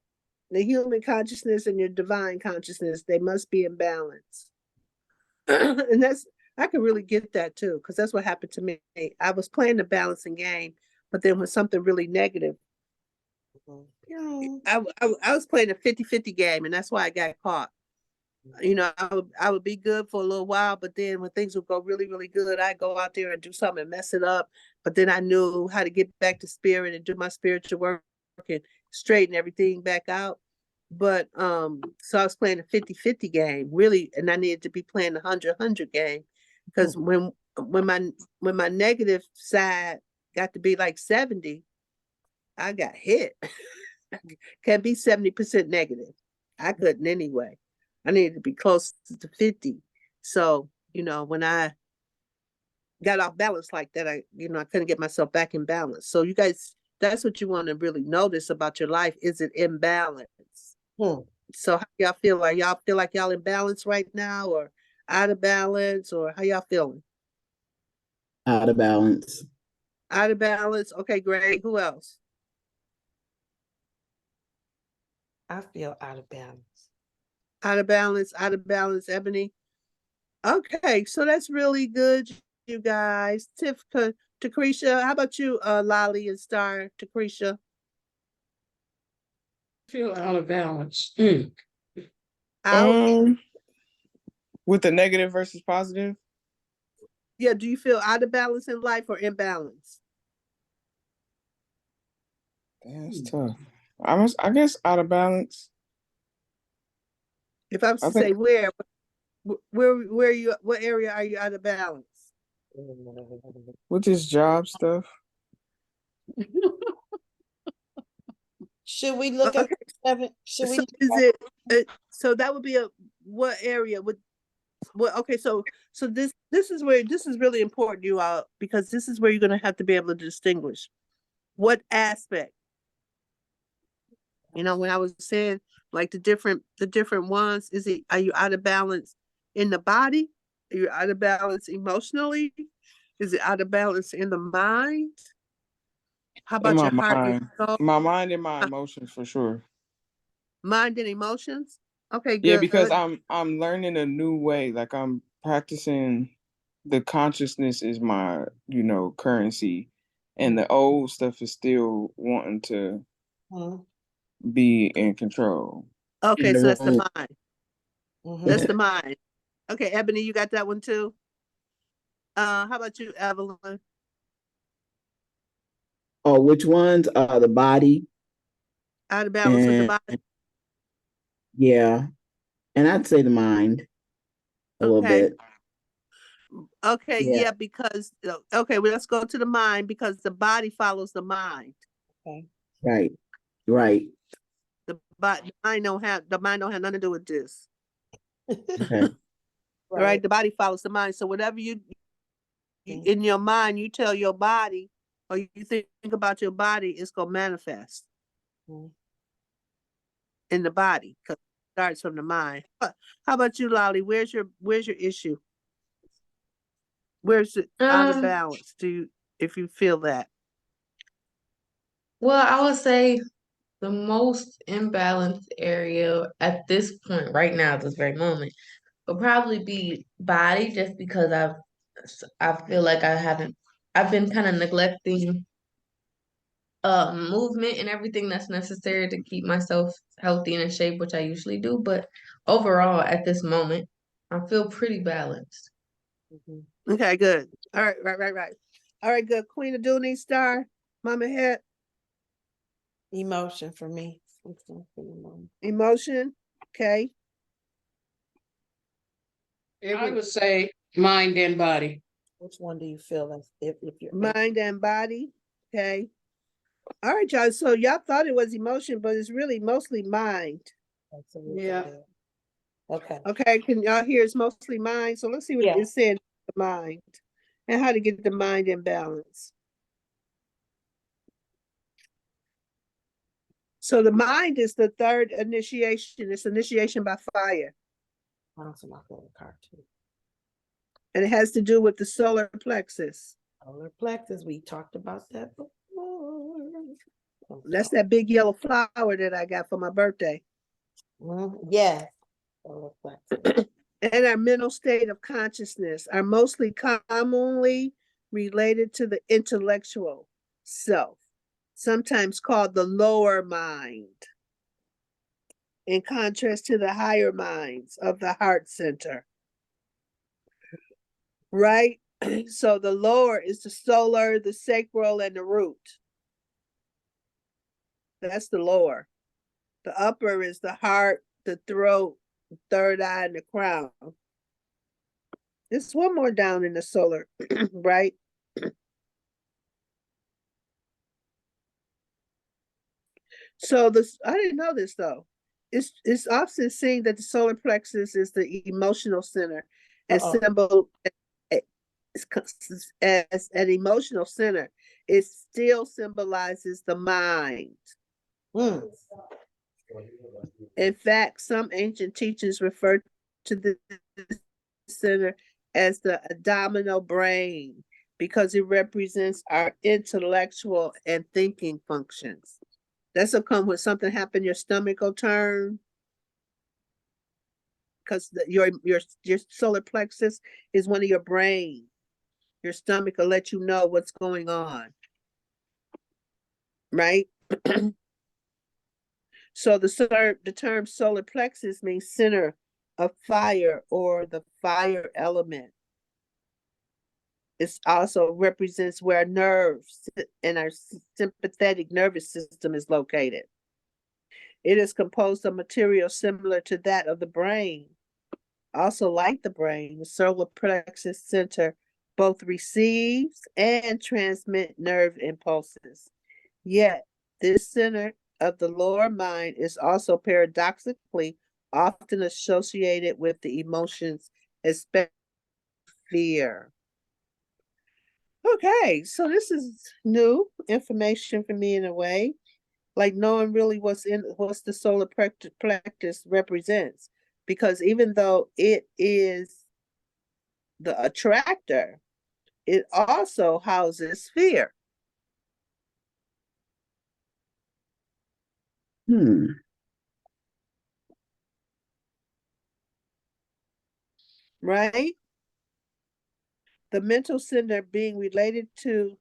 The human consciousness and your divine consciousness, they must be in balance. And I can really get that too, because that's what happened to me. I was playing the balancing game, but then when something really negative, I was playing a 50-50 game, and that's why I got caught. You know, I would be good for a little while, but then when things would go really, really good, I'd go out there and do something and mess it up. But then I knew how to get back to spirit and do my spiritual work and straighten everything back out. But so I was playing a 50-50 game, really, and I needed to be playing the 100-100 game. Because when my negative side got to be like 70, I got hit. Can't be 70% negative. I couldn't anyway. I needed to be close to 50. So, you know, when I got off balance like that, I couldn't get myself back in balance. So you guys, that's what you want to really notice about your life. Is it in balance? So how y'all feel? Are y'all feel like y'all in balance right now, or out of balance, or how y'all feeling? Out of balance. Out of balance. Okay, great. Who else? I feel out of balance. Out of balance, Ebony. Okay, so that's really good, you guys. Tecreshia, how about you, Lolly and Star? Tecreshia. Feel out of balance. Out. With the negative versus positive? Yeah, do you feel out of balance in life or in balance? Damn, that's tough. I guess out of balance. If I was I to say think where you, what area are you out of balance? with this job stuff. Should we look at Okay, 7? Should we so look is at it, so that would be a, what area would, well, okay, so this is where, this is really important, you all, because this is where you're gonna have to be able to distinguish what aspect. You know, when I was saying like the different ones, is it, are you out of balance in the body? Are you out of balance emotionally? Is it out of balance in the mind? How In about my your heart, your mind. soul? My mind and my Uh, emotions for sure. Mind and emotions? Okay, Yeah, because good. I'm learning a new way. Like I'm practicing the consciousness is my, currency. And the old stuff is still wanting to Mhm. be in control. Okay, In the so that's the room. mind. That's Mhm. the mind. Okay, Ebony, you got that one too? How about you, Evelyn? Oh, which ones? The body Out of balance in the and body? yeah, and I'd say the mind a little Okay. bit. Okay, Yeah, yeah, because okay, well, let's go to the mind because the body follows the mind. Okay. right, right. The mind don't have nothing to do with this. Okay. Right? The body follows the mind. So whatever you in your mind, you tell your body, or you think about your body, it's gonna manifest Mhm. in the body because it starts from the mind. How about you, Lolly? Where's your issue? Where's it out of Um, balance? Do you, if you feel that? well, I would say the most imbalanced area at this point, right now, at this very moment, would probably be body, just because I feel like I've been kind of neglecting movement and everything that's necessary to keep myself healthy and in shape, which I usually do. But overall, at this moment, I feel pretty balanced. Mhm. Okay, good. All right, right. All right, good. Queen of Dooney Star, Mama Head, Emotion for me. Something for the moment. emotion. Okay. I would say mind and body. Which one do you feel as if you're Mind and body. Okay. All right, y'all. So y'all thought it was emotion, but it's really mostly mind. absolutely Yeah. there? Okay. Okay, can y'all hear it's mostly mind? So let's see what Yeah. it said the mind and how to get the mind in balance. So the mind is the third initiation. It's initiation by fire. Bouncing off of the car too. And it has to do with the solar plexus. Solar plexus. We talked about that before. That's that big yellow flower that I got for my birthday. Yes. Solar plexus. And our mental state of consciousness are mostly commonly related to the intellectual self, sometimes called the lower mind, in contrast to the higher minds of the heart center. Right? So the lower is the solar, the sacral, and the root. That's the lower. The upper is the heart, the throat, third eye, and the crown. There's one more down in the solar, right? So this, I didn't know this though. It's often seen that the solar plexus is the emotional center and symbol as an emotional center. It still symbolizes the mind. In fact, some ancient teachers refer to the center as the abdominal brain because it represents our intellectual and thinking functions. That's will come when something happen, your stomach will turn because your solar plexus is one of your brain. Your stomach will let you know what's going on, right? So the term solar plexus means center of fire or the fire element. It also represents where nerves in our sympathetic nervous system is located. It is composed of material similar to that of the brain. Also, like the brain, the solar plexus center both receives and transmits nerve impulses. Yet, this center of the lower mind is also paradoxically often associated with the emotions, especially fear. Okay, so this is new information for me in a way, like knowing really what's the solar plexus represents, because even though it is the attractor, it also houses fear. Right? The mental center being related to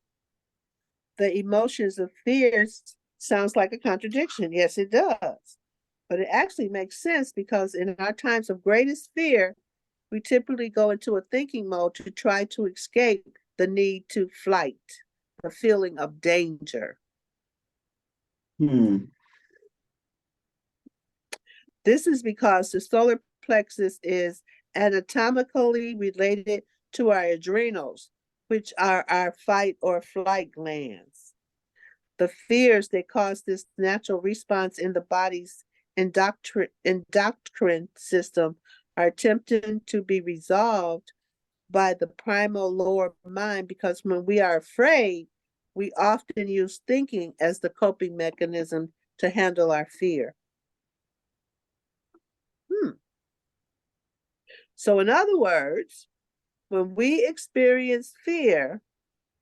the emotions of fears sounds like a contradiction. Yes, it does. But it actually makes sense because in our times of greatest fear, we typically go into a thinking mode to try to escape the need to flight, the feeling of danger. This is because the solar plexus is anatomically related to our adrenals, which are our fight or flight glands. The fears that cause this natural response in the body's endocrine system are attempting to be resolved by the primal lower mind, because when we are afraid, we often use thinking as the coping mechanism to handle our fear. So in other words, when we experience fear,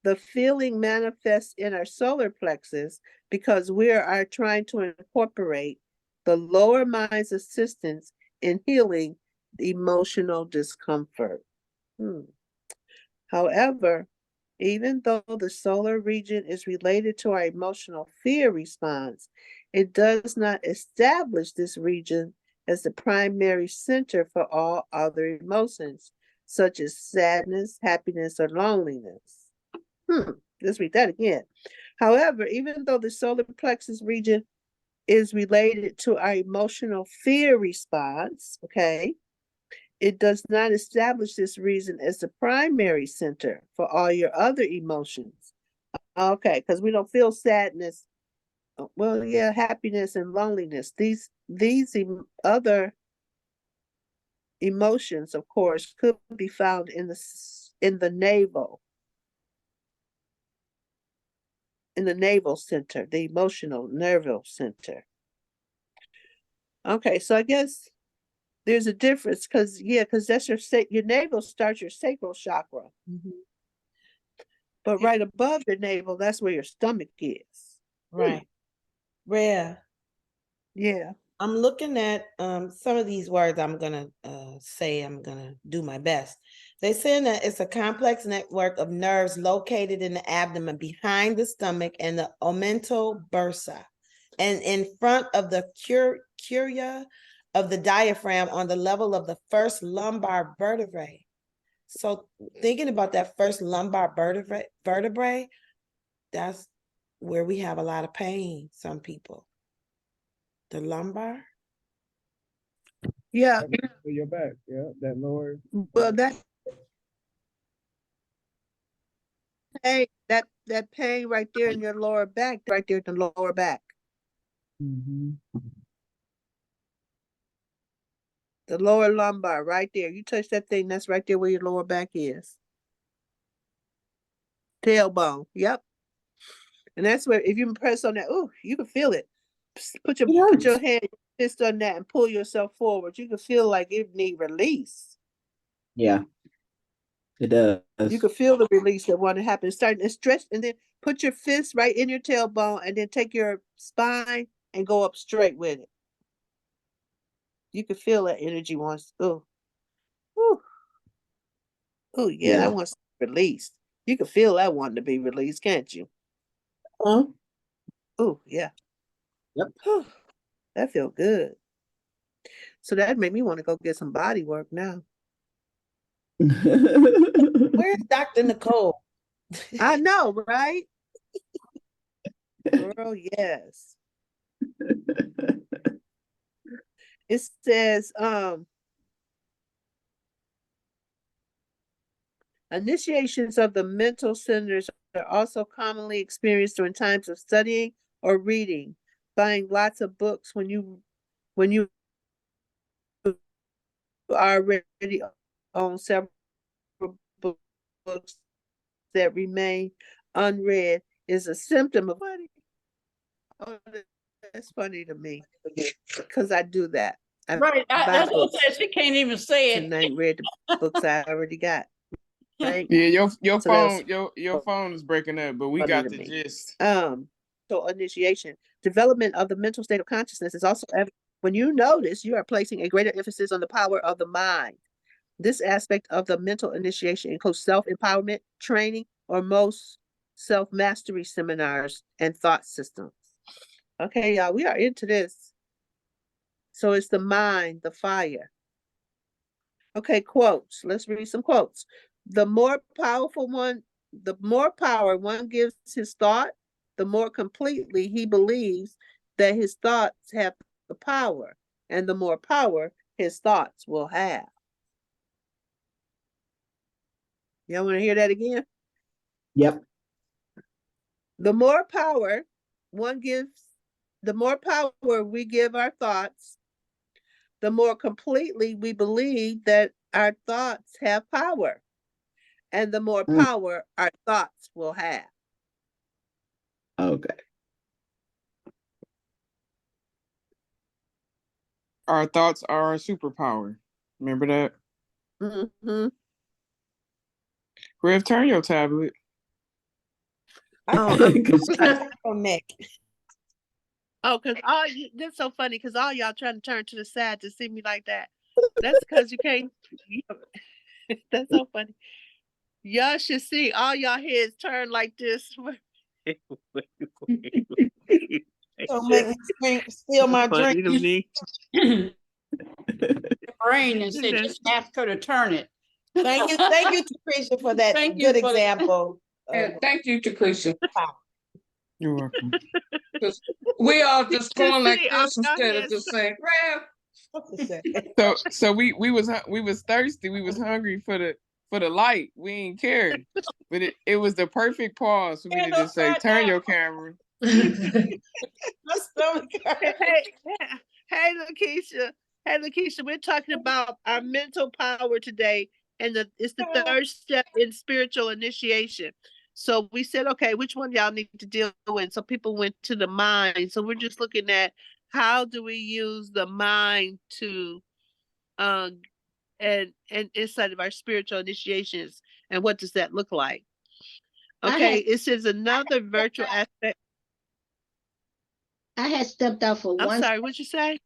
the feeling manifests in our solar plexus because we are trying to incorporate the lower mind's assistance in healing emotional discomfort. However, even though the solar region is related to our emotional fear response, it does not establish this region as the primary center for all other emotions, such as sadness, happiness, or loneliness. Let's read that again. However, even though the solar plexus region is related to our emotional fear response, okay, it does not establish this region as the primary center for all your other emotions. Okay, because we don't feel sadness. Well, yeah, happiness and loneliness. These other emotions, of course, could be found in the navel, in the navel center, the emotional nervous center. Okay, so I guess there's a difference because that's your navel starts your sacral chakra. But right above your navel, that's where your stomach is. Right. Rhea. Yeah. I'm looking at some of these words I'm going to say. I'm going to do my best. They're saying that it's a complex network of nerves located in the abdomen behind the stomach and the omental bursa, and in front of the curia of the diaphragm on the level of the first lumbar vertebrae. So thinking about that first lumbar vertebrae, that's where we have a lot of pain, some people. The lumbar? Yeah. For your back, yeah, that lower. Well, that pain right there in your lower back, right there in the lower back. The lower lumbar, right there. You touch that thing, that's right there where your lower back is. Tailbone, yep. And that's where, if you press on that, you can feel it. Put your hand, fist on that, and pull yourself forward. You can feel like it need release. Yeah, it does. You can feel the release that want to happen. Start and stretch, and then put your fist right in your tailbone, and then take your spine and go up straight with it. You can feel that energy wants. Yeah, that wants released. You can feel that one to be released, can't you? Yeah. Yep. That feel good. So that made me want to go get some body work now. Where's Dr. Nicole? I know, right? Girl, yes. It says, initiations of the mental centers are also commonly experienced during times of studying or reading. Buying lots of books when you already own several books that remain unread is a symptom of money. Oh, that's funny to me because I do that. Right. That's what I said. She can't even say it. And I ain't read the books I already got. Right? Yeah, your So phone your phone is breaking up, but we got the gist. So initiation, development of the mental state of consciousness is also evident when you notice you are placing a greater emphasis on the power of the mind. This aspect of the mental initiation includes self-empowerment, training, or most self-mastery seminars and thought systems. Okay, y'all, we are into this. So it's the mind, the fire. Okay, quotes. Let's read some quotes. The more power one gives his thought, the more completely he believes that his thoughts have the power, and the more power his thoughts will have. Y'all want to hear that again? Yep. The more power we give our thoughts, the more completely we believe that our thoughts have power, and the more power our thoughts will have. Okay. Our thoughts are our superpower. Remember that? Mm-hmm. Rev, turn your tablet. Oh, Nick. Oh, because that's so funny because all y'all trying to turn to the side to see me like that. That's because you can't. That's so funny. Y'all should see all y'all heads turn like this. Don't make me steal my Funny drink. to me. Brain and said, just ask her to turn it. Thank you, Tecreshia, for that Thank you good for that. example. Thank you, Tecreshia. You're welcome. We all just going like See, this y'all instead of heads just saying, So we was thirsty. We was hungry for the light. We ain't care, but it was the perfect pause for me to just say, turn your camera. My stomach hurts. Hey, Lakeisha. Hey, Lakeisha, we're talking about our mental power today, and it's the third step in spiritual initiation. So we said, okay, which one y'all need to deal with? So people went to the mind. So we're just looking at how do we use the mind to and inside of our spiritual initiations, and what does that look like? Okay, it says another virtual aspect. I had stepped out for I'm sorry, what'd you say?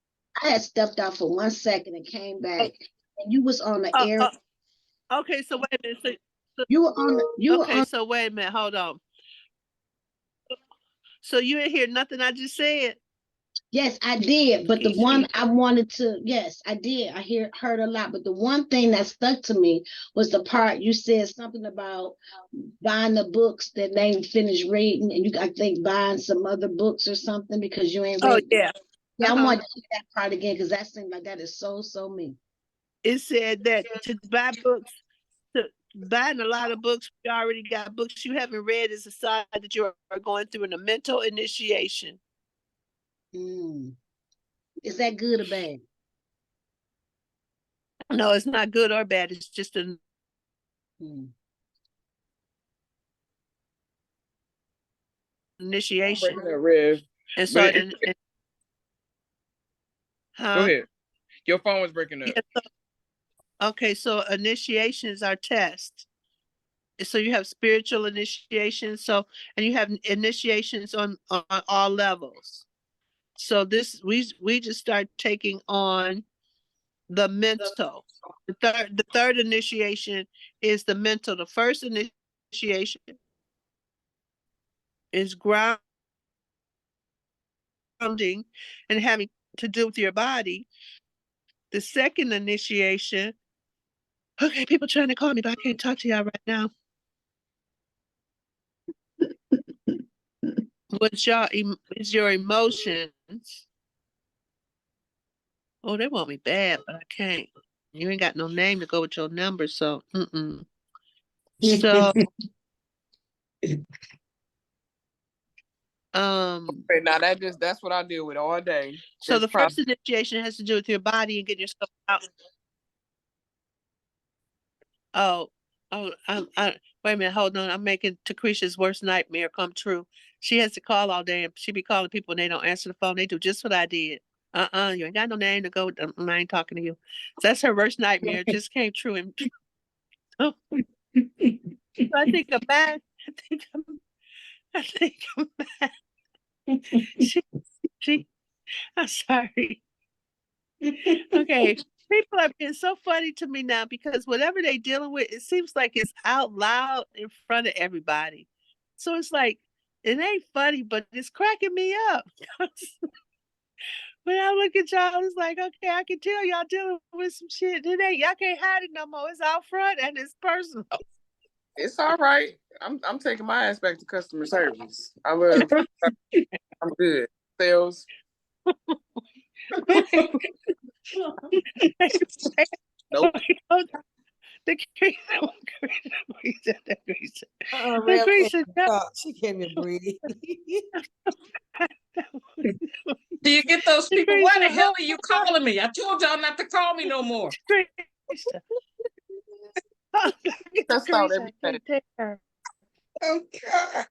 I had stepped out for 1 second and came back, and you was on the air. Okay, so wait a minute. You were on. So wait a minute, hold on. So you didn't hear nothing I just said? Yes, I did. But the one I wanted to, yes, I did. I heard a lot. But the one thing that stuck to me was the part you said something about buying the books that they ain't finished reading, and I think buying some other books or something because you ain't read. Oh yeah. Yeah, I want to hear that part again because that seemed like that is so me. It said that to buy books, buying a lot of books, you already got books you haven't read is a sign that you are going through a mental initiation. Is that good or bad? No, it's not good or bad. It's just an initiation. And so, go ahead. Your phone was breaking up. Yeah, okay, so initiations are tests. So you have spiritual initiations, and you have initiations on all levels. So we just start taking on the mental. The third initiation is the mental. The first initiation is grounding and having to do with your body. The second initiation. Okay, people trying to call me, but I can't talk to y'all right now. What's is your emotions? Oh, they want me bad, but I can't. You ain't got no name to go with your number, so So Okay, now that's what I deal with all day. So the first initiation has to do with your body and getting yourself out. I wait a minute, hold on. I'm making Tecreshia's worst nightmare come true. She has to call all day and she be calling people and they don't answer the phone. They do just what I did. You ain't got no name to go with them. I ain't talking to you. So that's her worst nightmare. It just came true. And so I think I'm mad. I think I'm mad. I'm sorry. Okay. People are being so funny to me now because whatever they're dealing with, it seems like it's out loud in front of everybody. So it's like, it ain't funny, but it's cracking me up. When I look at y'all, it's like, okay, I can tell y'all dealing with some shit. Y'all can't hide it no more. It's out front and it's personal. It's all right. I'm taking my ass back to customer service. I'm good. Sales. Nope. She can't even breathe. Do you get those people? Why the hell are you calling me? I told y'all not to call me no more. That's out everything. Oh God.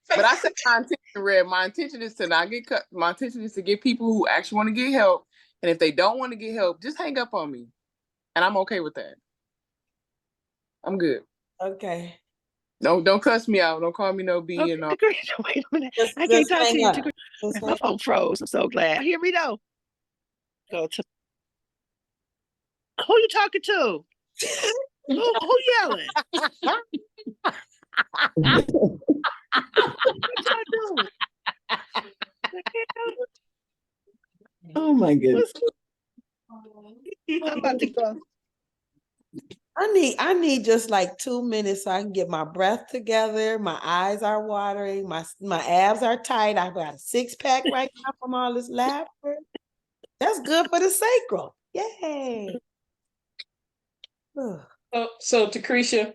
But I said my intention, Red. My intention is to not get cut. My intention is to get people who actually want to get help. And if they don't want to get help, just hang up on me. And I'm okay with that. I'm good. Okay. Don't cuss me out. Don't call me no B Okay, and all. wait a minute. I can't talk to you. My phone froze. I'm so glad. Hear me though. Go to who you talking to? Who yelling? What y'all doing? Oh my goodness. I'm about to go. I need just like 2 minutes so I can get my breath together. My eyes are watering. My abs are tight. I've got a 6-pack right now from all this laughter. That's good for the sacral. Yay. So Tecreshia,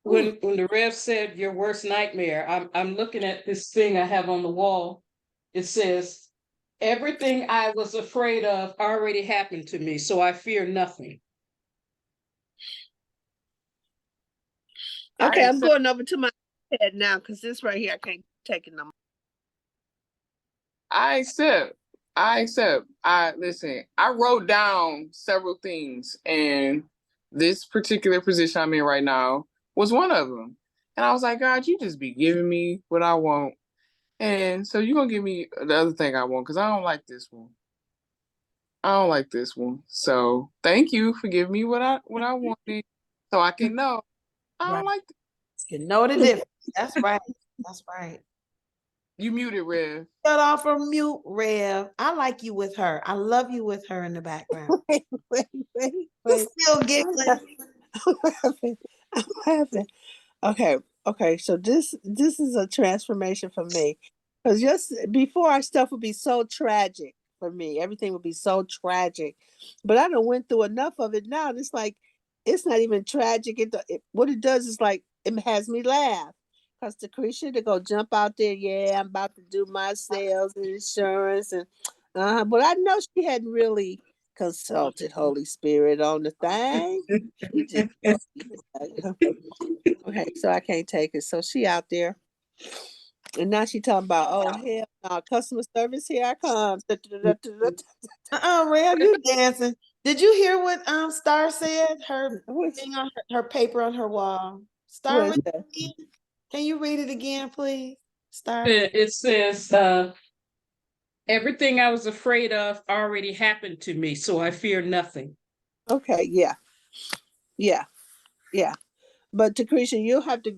when the Rev said your worst nightmare, I'm looking at this thing I have on the wall. It says, everything I was afraid of already happened to me, so I fear nothing. Okay, I'm going over to my head now because this right here I can't take it no more. I accept. Listen, I wrote down several things, and this particular position I'm in right now was one of them. And I was like, God, you just be giving me what I want. And so you're gonna give me the other thing I want because I don't like this one. So thank you for giving me what I wanted so I can know I don't like this. You know the difference. That's right. That's right. You muted, Rev. Shut off from mute, Rev. I like you with her. I love you with her in the background. Wait. Still giggling. I'm laughing. Okay. So this is a transformation for me. Because just before our stuff would be so tragic for me. Everything would be so tragic. But I done went through enough of it now. And it's like, it's not even tragic. What it does is like, it has me laugh. Because Tecreshia to go jump out there, yeah, I'm about to do my sales and insurance. But I know she hadn't really consulted Holy Spirit on the thing. She just, okay, so I can't take it. So she out there. And now she talking about, oh, hell no, customer service, here I come. Rev, you dancing. Did you hear what Star said? Her thing on her paper on her wall. Star, can you read it again, please? Star. It says, everything I was afraid of already happened to me, so I fear nothing. Okay, yeah. But Tecreshia, you'll have to.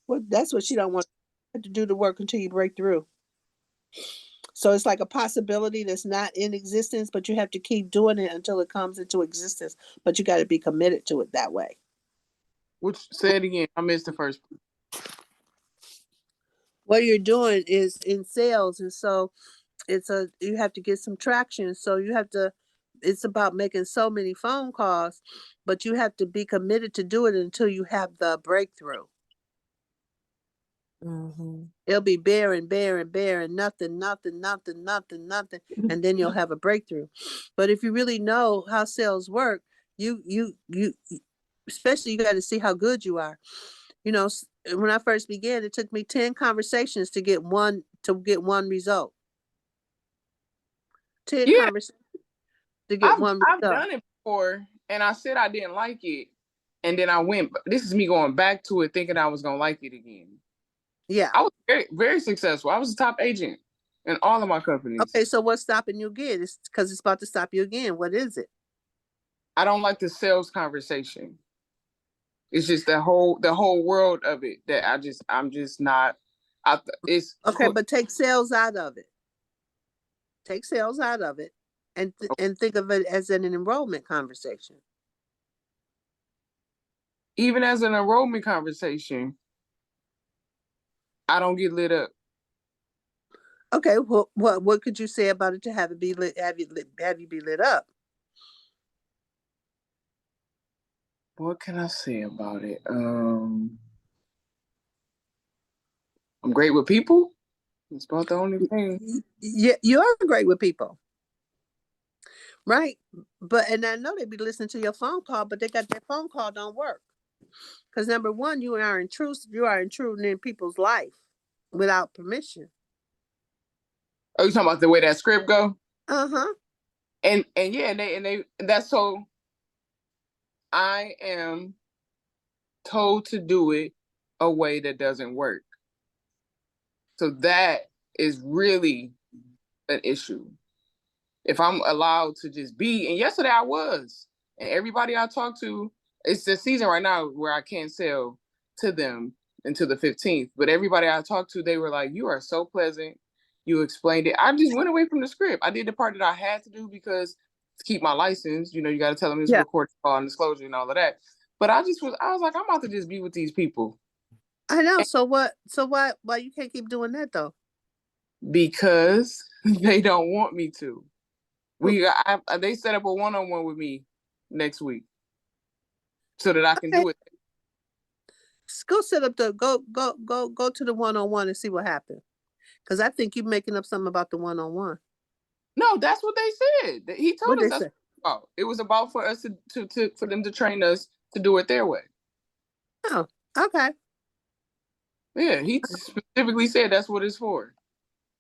Well, that's what she don't want to do the work until you break through. So it's like a possibility that's not in existence, but you have to keep doing it until it comes into existence. But you got to be committed to it that way. Which, say it again. I missed the first. What you're doing is in sales, and so you have to get some traction. So it's about making so many phone calls, but you have to be committed to do it until you have the breakthrough. It'll be bare and bare and bare and nothing, and then you'll have a breakthrough. But if you really know how sales work, you especially you got to see how good you are. When I first began, it took me 10 conversations to get one result. 10 conversations to get one result. I've done it before, and I said I didn't like it, and then I went. This is me going back to it, thinking I was gonna like it again. Yeah, I was very, very successful. I was a top agent in all of my companies. Okay, so what's stopping you again? It's because it's about to stop you again. What is it? I don't like the sales conversation. It's just the whole world of it that I'm just not. It's okay, but take sales out of it. Take sales out of it, and think of it as an enrollment conversation. Even as an enrollment conversation, I don't get lit up. Okay, well, what could you say about it to have it be lit? Have you be lit up? What can I say about it? I'm great with people. It's about the only thing. Yeah, you are great with people, right? And I know they be listening to your phone call, but they got their phone call don't work. Because number one, you are intruding in people's life without permission. Oh, you talking about the way that script go? Uh-huh. And yeah, and that's so. I am told to do it a way that doesn't work. So that is really an issue. If I'm allowed to just be, and yesterday I was, and everybody I talked to, it's the season right now where I can't sell to them until the 15th. But everybody I talked to, they were like, "You are so pleasant. You explained it." I just went away from the script. I did the part that I had to do because to keep my license, you got to tell them it's a recorded call and disclosure and all of that. But I was like, I'm about to just be with these people. I know. So what? So why you can't keep doing that though? Because they don't want me to. They set up a one-on-one with me next week so that I can do it. Go set up go to the one-on-one and see what happens. Because I think you're making up something about the one-on-one. No, that's what they said. He told us that's what it was about. It was about for us to for them to train us to do it their way. Oh, okay. Yeah, he specifically said that's what it's for.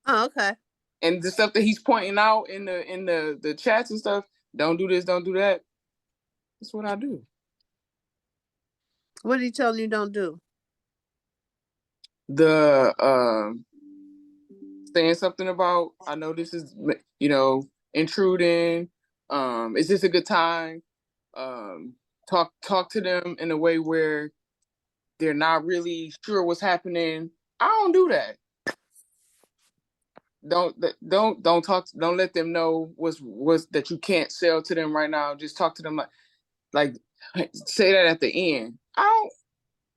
Oh, okay. And the stuff that he's pointing out in the chats and stuff, don't do this, don't do that. That's what I do. What are you telling you don't do? The saying something about, I know this is intruding. Is this a good time? Talk to them in a way where they're not really sure what's happening. I don't do that. Don't talk. Don't let them know what's that you can't sell to them right now. Just talk to them like say that at the end. I don't.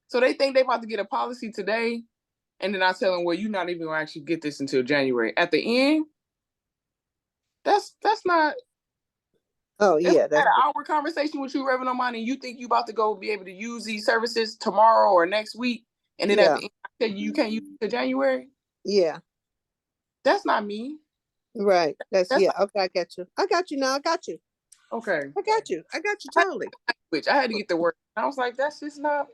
So they think they about to get a policy today, and then I tell them, well, you're not even gonna actually get this until January. At the end, that's not. Oh yeah, that's an hour conversation with you, Reverend Omani. You think you about to go be able to use these services tomorrow or next week, and then at the end, I tell you can't use it to January. Yeah. That's not me. Right. That's yeah. Okay, I got you. I got you now. I got you. Okay. I got you totally. Which I had to get the word. I was like, that's just not.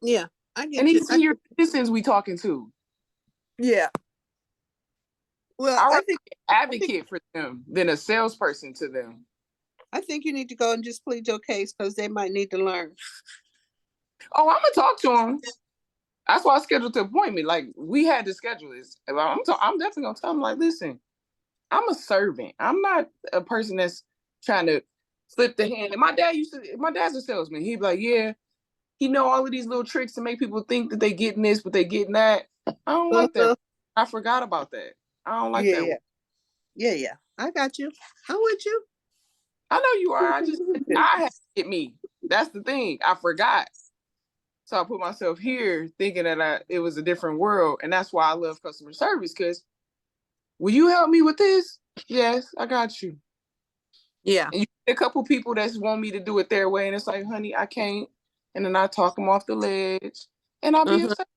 Yeah, I get and you. And these senior citizens we talking to. Yeah. Well, I think advocate for them than a salesperson to them. I think you need to go and just plead your case because they might need to learn. Oh, I'm gonna talk to them. That's why I scheduled the appointment. Like we had to schedule this. I'm definitely gonna tell them like, listen, I'm a servant. I'm not a person that's trying to flip the hand. And my dad's a salesman. He'd be like, yeah, he know all of these little tricks to make people think that they getting this, but they getting that. I don't like that. I forgot about that. I don't like Yeah, that yeah. word. Yeah. I got you. I'm with you. I know you are. I had to get me. That's the thing. I forgot. So I put myself here thinking that it was a different world. And that's why I love customer service, because will you help me with this? Yes, I got you. Yeah. And you get a couple people that want me to do it their way, and it's like, honey, I can't. And then I talk them off the ledge, and I'll be upset.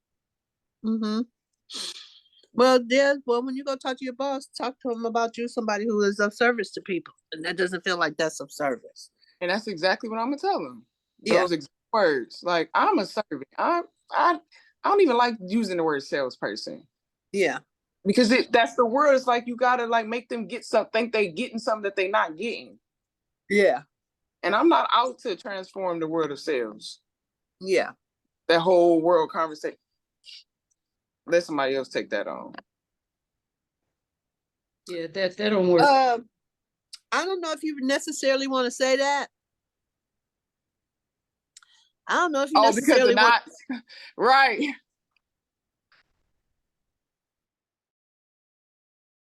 Mm-hmm. Well, when you go talk to your boss, talk to him about you, somebody who is of service to people, and that doesn't feel like that's of service. And that's exactly what I'm gonna tell them. Yeah. Those exact words. Like, I'm a servant. I don't even like using the word salesperson. Yeah. Because that's the word. It's like you gotta like make them get something, think they getting something that they not getting. Yeah. And I'm not out to transform the world of sales. Yeah. That whole world conversation. Let somebody else take that on. Yeah, that don't work. I don't know if you necessarily want to say that. I don't know if you necessarily because not right.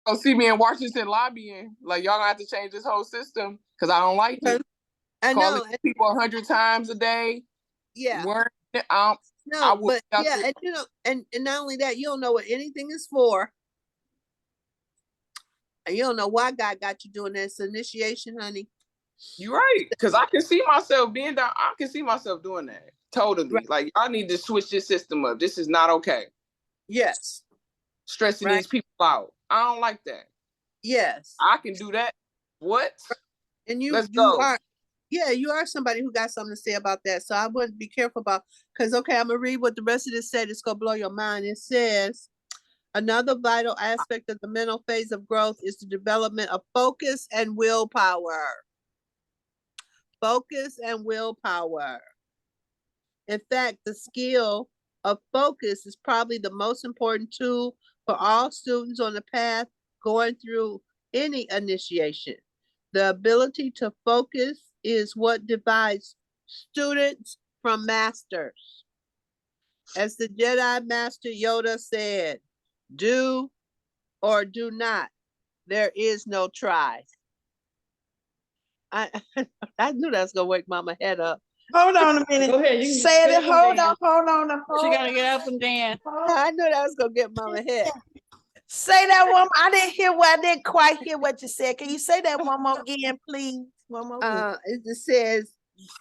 Oh, see me in Washington lobbying. Like, y'all gonna have to change this whole system because I don't like it. I know. Calling people 100 times a day. Yeah. No, but yeah, and you know, and not only that, you don't know what anything is for. And you don't know why God got you doing this initiation, honey. You're right. Because I can see myself being down. I can see myself doing that. Totally. Right. Like, I need to switch this system up. This is not okay. Yes. Stressing these people out. I don't like that. Yes. I can do that. What? And you Let's go. You are somebody who got something to say about that. So I would be careful about, because, okay, I'm going to read what the rest of this said. It's going to blow your mind. It says, another vital aspect of the mental phase of growth is the development of focus and willpower. Focus and willpower. In fact, the skill of focus is probably the most important tool for all students on the path going through any initiation. The ability to focus is what divides students from masters. As the Jedi Master Yoda said, do or do not. There is no try. I knew that was gonna wake Mama head up. Hold on a minute. Go ahead. Say it. Hold on. She gotta get up and dance. I knew that was gonna get Mama head. Say that one. I didn't quite hear what you said. Can you say that one more again, please? One more. It says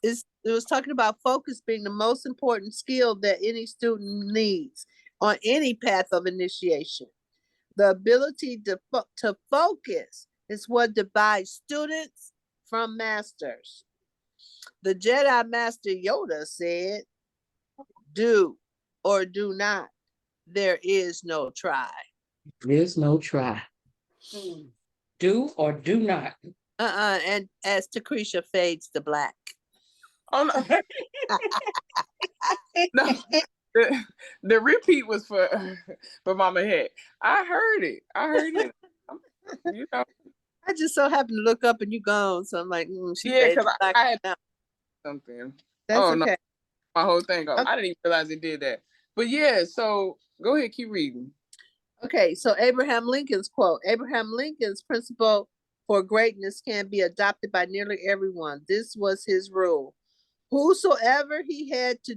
it was talking about focus being the most important skill that any student needs on any path of initiation. The ability to focus is what divides students from masters. The Jedi Master Yoda said, do or do not. There is no try. There's no try. Do or do not. And as Tecreshia fades to black. Oh, no. No, the repeat was for Mama Head. I heard it. You know. I just so happened to look up and you gone, so I'm like, she because I had something. That's okay. No, my whole thing. Okay. I didn't even realize it did that. But yeah, so go ahead, keep reading. Okay, so Abraham Lincoln's quote: Abraham Lincoln's principle for greatness can be adopted by nearly everyone. This was his rule. Whatsoever he had to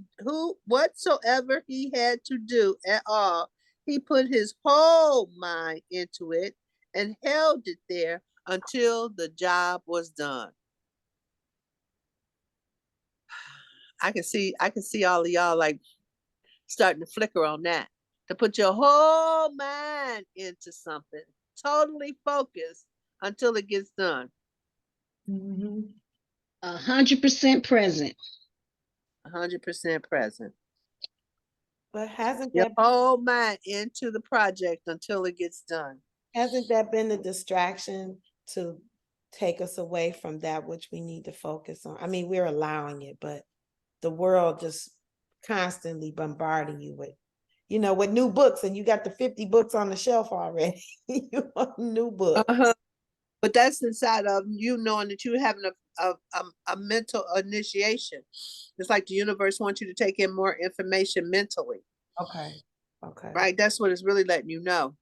do at all, he put his whole mind into it and held it there until the job was done. I can see all of y'all like starting to flicker on that. To put your whole mind into something, totally focused until it gets done. 100% present. 100% present. But hasn't your whole mind into the project until it gets done? Hasn't that been the distraction to take us away from that which we need to focus on? I mean, we're allowing it, but the world just constantly bombarding you with, with new books, and you got the 50 books on the shelf already. You want new books. But that's inside of you knowing that you're having a mental initiation. It's like the universe wants you to take in more information mentally. Okay. Right? That's what it's really letting you know.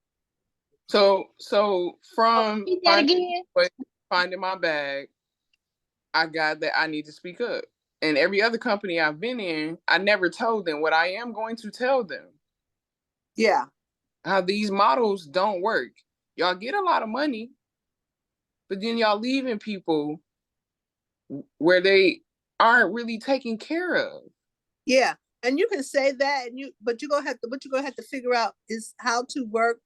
So from Repeat that again. finding my bag, I got that I need to speak up. And every other company I've been in, I never told them what I am going to tell them. Yeah. How these models don't work. Y'all get a lot of money, but then y'all leaving people where they aren't really taken care of. Yeah. And you can say that, but you're gonna have to figure out is how to work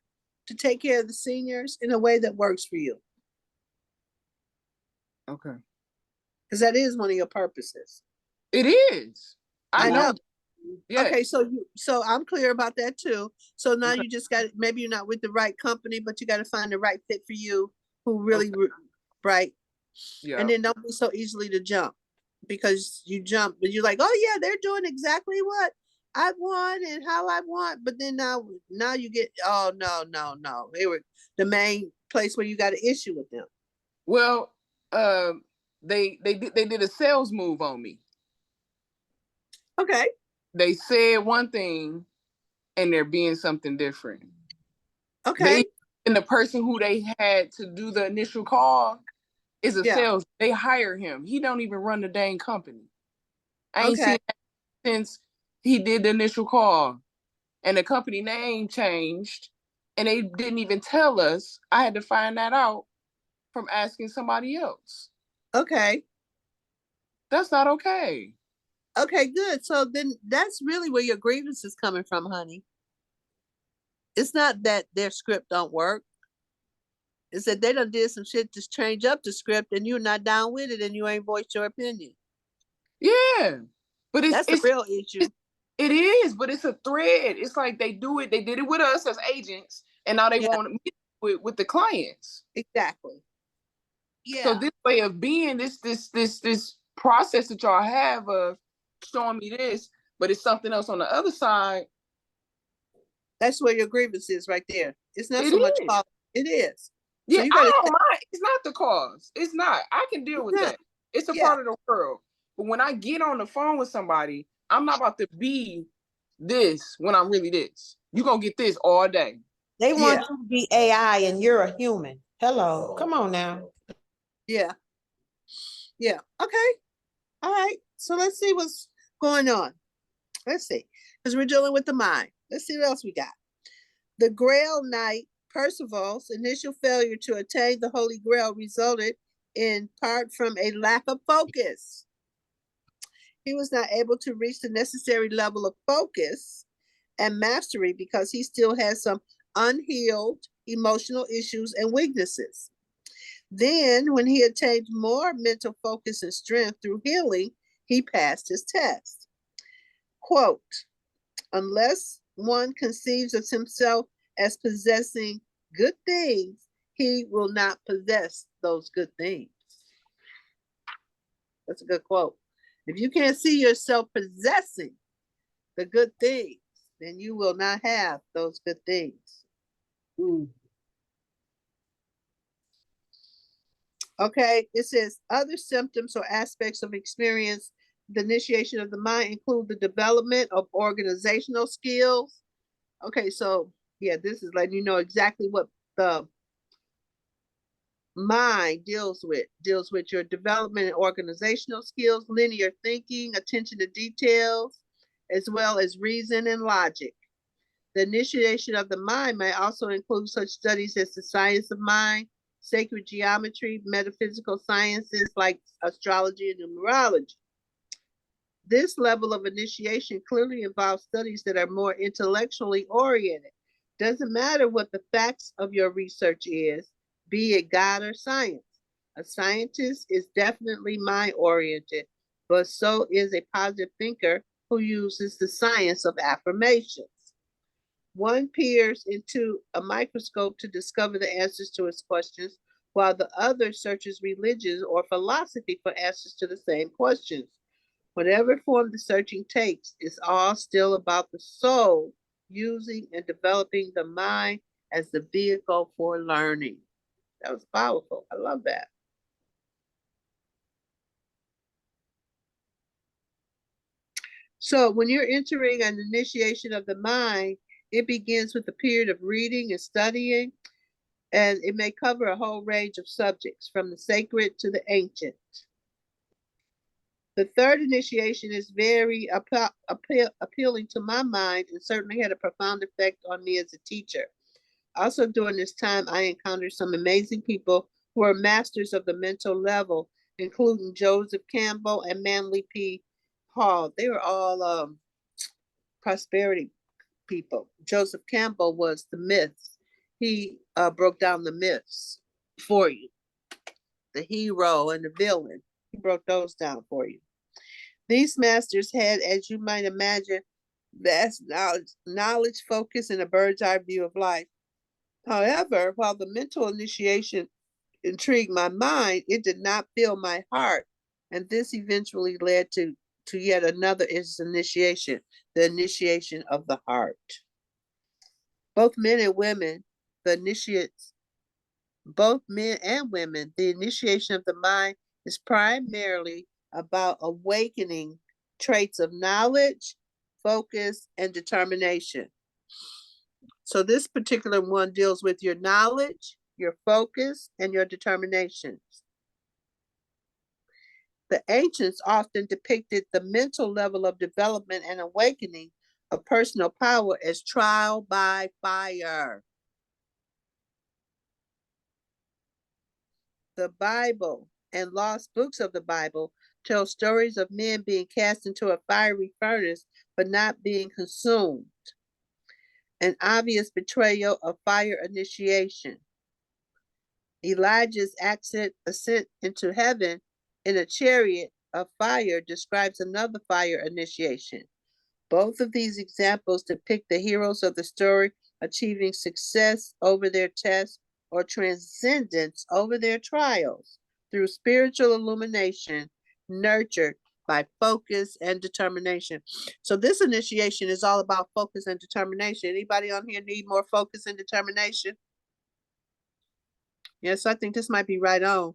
to take care of the seniors in a way that works for you. Okay. Because that is one of your purposes. It is. I know. Yeah. Okay, so I'm clear about that too. So now Okay. you just got, maybe you're not with the right company, but you got to find the right fit for you, who really right. Yeah. And then don't be so easily to jump, because you jump, but you're like, oh yeah, they're doing exactly what I want and how I want. But then now you get, oh no. They were the main place where you got an issue with them. Well, they did a sales move on me. Okay. They said one thing and they're being something different. Okay. And the person who they had to do the initial call is a sales. They hire him. He don't even run the dang company. I ain't seen that since he did the initial call. And the company name changed. And they didn't even tell us. I had to find that out from asking somebody else. Okay. That's not okay. Okay, good. So then that's really where your grievance is coming from, honey. It's not that their script don't work. It's that they done did some shit to change up the script and you're not down with it and you ain't voiced your opinion. Yeah. But that's the real issue. It is, but it's a thread. It's like they did it with us as agents, and now they want to meet with the clients. Exactly. Yeah. So this way of being, this process that y'all have of showing me this, but it's something else on the other side. That's where your grievance is right there. It's not so much cause. It is. Yeah, so I don't mind. It's not the cause. It's not. I can deal with that. It's a part of the world. But when I get on the phone with somebody, I'm not about to be this when I'm really this. You're going to get this all day. They want you to be AI and you're a human. Hello. Come on now. Yeah. Yeah. Okay. All right. So let's see what's going on. Let's see. Because we're dealing with the mind. Let's see what else we got. The Grail Knight, Percival's initial failure to attain the Holy Grail resulted in part from a lack of focus. He was not able to reach the necessary level of focus and mastery because he still has some unhealed emotional issues and weaknesses. Then, when he attained more mental focus and strength through healing, he passed his test. Quote, unless one conceives of himself as possessing good things, he will not possess those good things. That's a good quote. If you can't see yourself possessing the good things, then you will not have those good things. Okay, it says other symptoms or aspects of experience. The initiation of the mind include the development of organizational skills. Okay, so yeah, this is letting you know exactly what the mind deals with your development and organizational skills, linear thinking, attention to details, as well as reason and logic. The initiation of the mind may also include such studies as the science of mind, sacred geometry, metaphysical sciences like astrology and numerology. This level of initiation clearly involves studies that are more intellectually oriented. Doesn't matter what the facts of your research is, be it God or science. A scientist is definitely mind-oriented, but so is a positive thinker who uses the science of affirmations. One peers into a microscope to discover the answers to its questions, while the other searches religion or philosophy for answers to the same questions. Whatever form the searching takes, it's all still about the soul using and developing the mind as the vehicle for learning. That was powerful. I love that. So when you're entering an initiation of the mind, it begins with a period of reading and studying. and it may cover a whole range of subjects, from the sacred to the ancient. The third initiation is very appealing to my mind and certainly had a profound effect on me as a teacher. Also, during this time, I encountered some amazing people who are masters of the mental level, including Joseph Campbell and Manly P. Hall. They were all prosperity people. Joseph Campbell was the myths. He broke down the myths for you, the hero and the villain. He broke those down for you. These masters had, as you might imagine, vast knowledge, focus, and a bird's eye view of life. However, while the mental initiation intrigued my mind, it did not fill my heart. And this eventually led to yet another initiation, the initiation of the heart. Both men and women, the initiates, both men and women, the initiation of the mind is primarily about awakening traits of knowledge, focus, and determination. So this particular one deals with your knowledge, your focus, and your determinations. The ancients often depicted the mental level of development and awakening of personal power as trial by fire. The Bible and lost books of the Bible tell stories of men being cast into a fiery furnace but not being consumed. An obvious betrayal of fire initiation. Elijah's ascent into heaven in a chariot of fire describes another fire initiation. Both of these examples depict the heroes of the story achieving success over their tests or transcendence over their trials through spiritual illumination nurtured by focus and determination. So this initiation is all about focus and determination. Anybody on here need more focus and determination? Yes, I think this might be right on.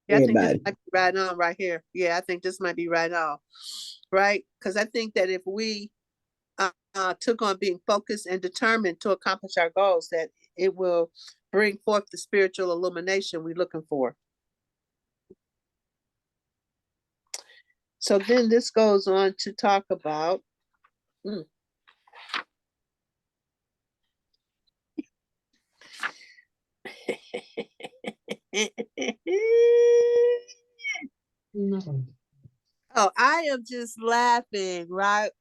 Yeah, I think this might be right on right here. Yeah, I think this might be right on. Right? Because I think that if we took on being focused and determined to accomplish our goals, that it will bring forth the spiritual illumination we're looking for. So then this goes on to talk about Oh, I am just laughing, right?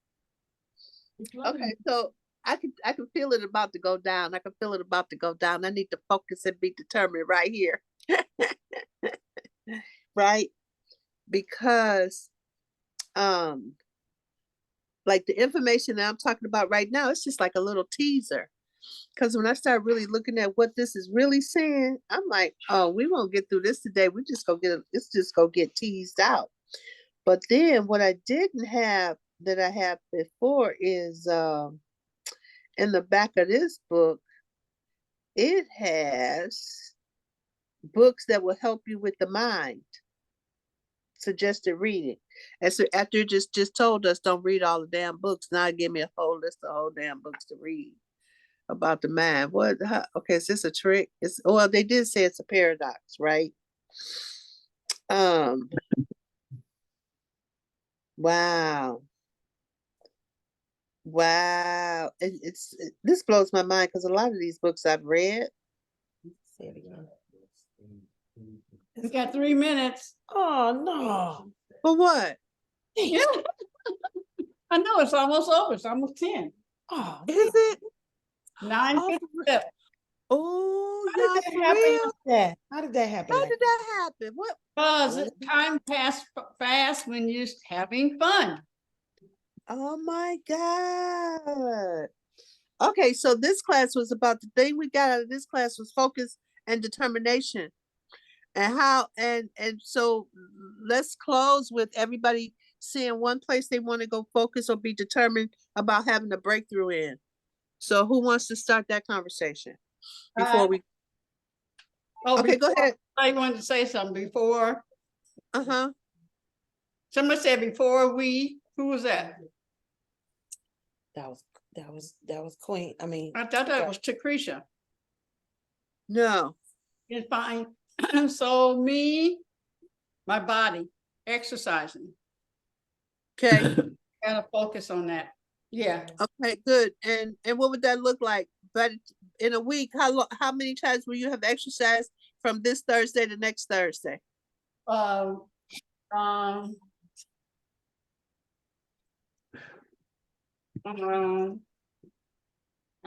Okay, so I can feel it about to go down. I can feel it about to go down. I need to focus and be determined right here. Right? Because like the information that I'm talking about right now, it's just like a little teaser. Because when I start really looking at what this is really saying, I'm like, oh, we won't get through this today. We just go get it's just go get teased out. But then what I didn't have that I have before is in the back of this book, it has books that will help you with the mind. Suggested reading. And so after you just told us don't read all the damn books, now give me a whole list of whole damn books to read about the mind. What? Okay, is this a trick? It's well, they did say it's a paradox, right? Wow. Wow. This blows my mind because a lot of these books I've read. Say it again. We got 3 minutes. Oh no. For what? Yeah. I know it's almost over. It's almost 10. Oh, Is it? 9:57. Oh, How y'all did that for happen? real? how did that happen? How did that happen? What? Because time passed fast when you're having fun. Oh my God. Okay, so this class was about the thing we got out of this class was focus and determination. And how and so let's close with everybody seeing one place they want to go focus or be determined about having a breakthrough in. So who wants to start that conversation before we okay, go ahead. I wanted to say something before. Uh-huh. Somebody said before we, who was that? That was Queen. I mean, I thought that was Tecreshia. No. It's fine. So my body, exercising. Okay. Gotta focus on that. Yeah. Okay, good. And what would that look like? But in a week, how many times will you have exercised from this Thursday to next Thursday? Um,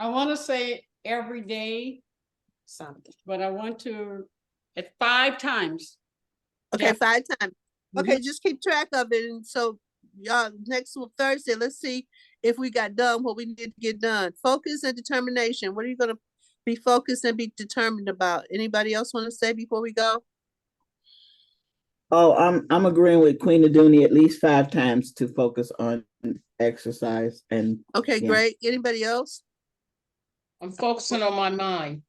I want to say every day something, but I want to at 5 times. Okay, Yeah. 5 times. Okay, just keep track of it. And so next Thursday, let's see if we got done what we need to get done. Focus and determination. What are you going to be focused and be determined about? Anybody else want to say before we go? Oh, I'm agreeing with Queen Aduni at least 5 times to focus on exercise and Okay, great. Anybody else? I'm focusing on my mind.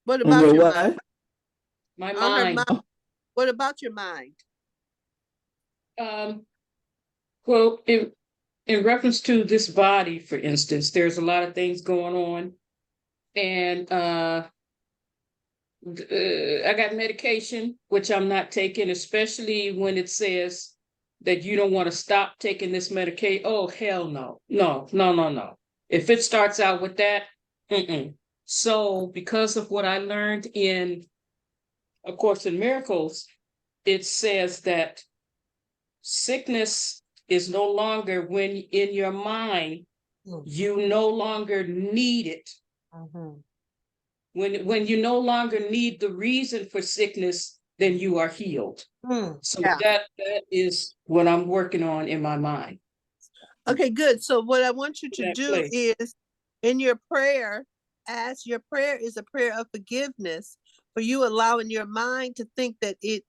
What about your mind? My mind. What about your mind? Well, in reference to this body, for instance, there's a lot of things going on, and I got medication which I'm not taking, especially when it says that you don't want to stop taking this medication. Oh, hell no, no, no, no, no. If it starts out with that, So because of what I learned in A Course in Miracles, it says that sickness is no longer when in your mind, you no longer need it. When you no longer need the reason for sickness, then you are healed. So that is what I'm working on in my mind. Okay, good. So what I want you to do is in your prayer, as your prayer is a prayer of forgiveness, for you allowing your mind to think that it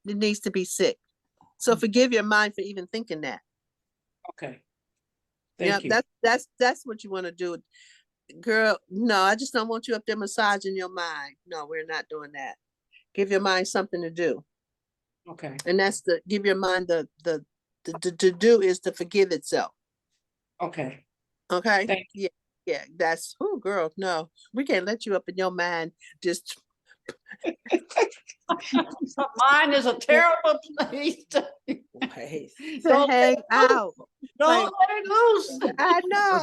needs to be sick. So forgive your mind for even thinking that. Okay. Thank you. That's what you want to do. Girl, no, I just don't want you up there massaging your mind. No, we're not doing that. Give your mind something to do. Okay. And that's give your mind the to do is to forgive itself. Okay. Okay. Thank you. Yeah. That's girl. No, we can't let you up in your mind. Just mine is a terrible place to hang out. Don't let it loose. I know.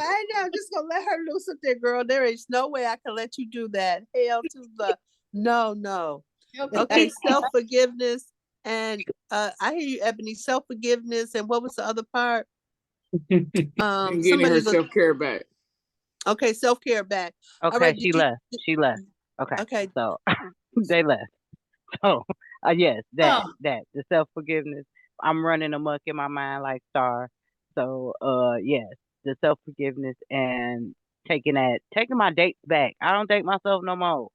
Just gonna let her loose up there, girl. There is no way I can let you do that. Hell to the no. Okay, self-forgiveness. And I hear you, Ebony, self-forgiveness. And what was the other part? And getting her self-care back. Okay, self-care back. Okay, all right, she left. Okay. So they left. So yes, that the self-forgiveness. I'm running amok in my mind like Star. So yes, the self-forgiveness and taking my dates back. I don't date myself no more.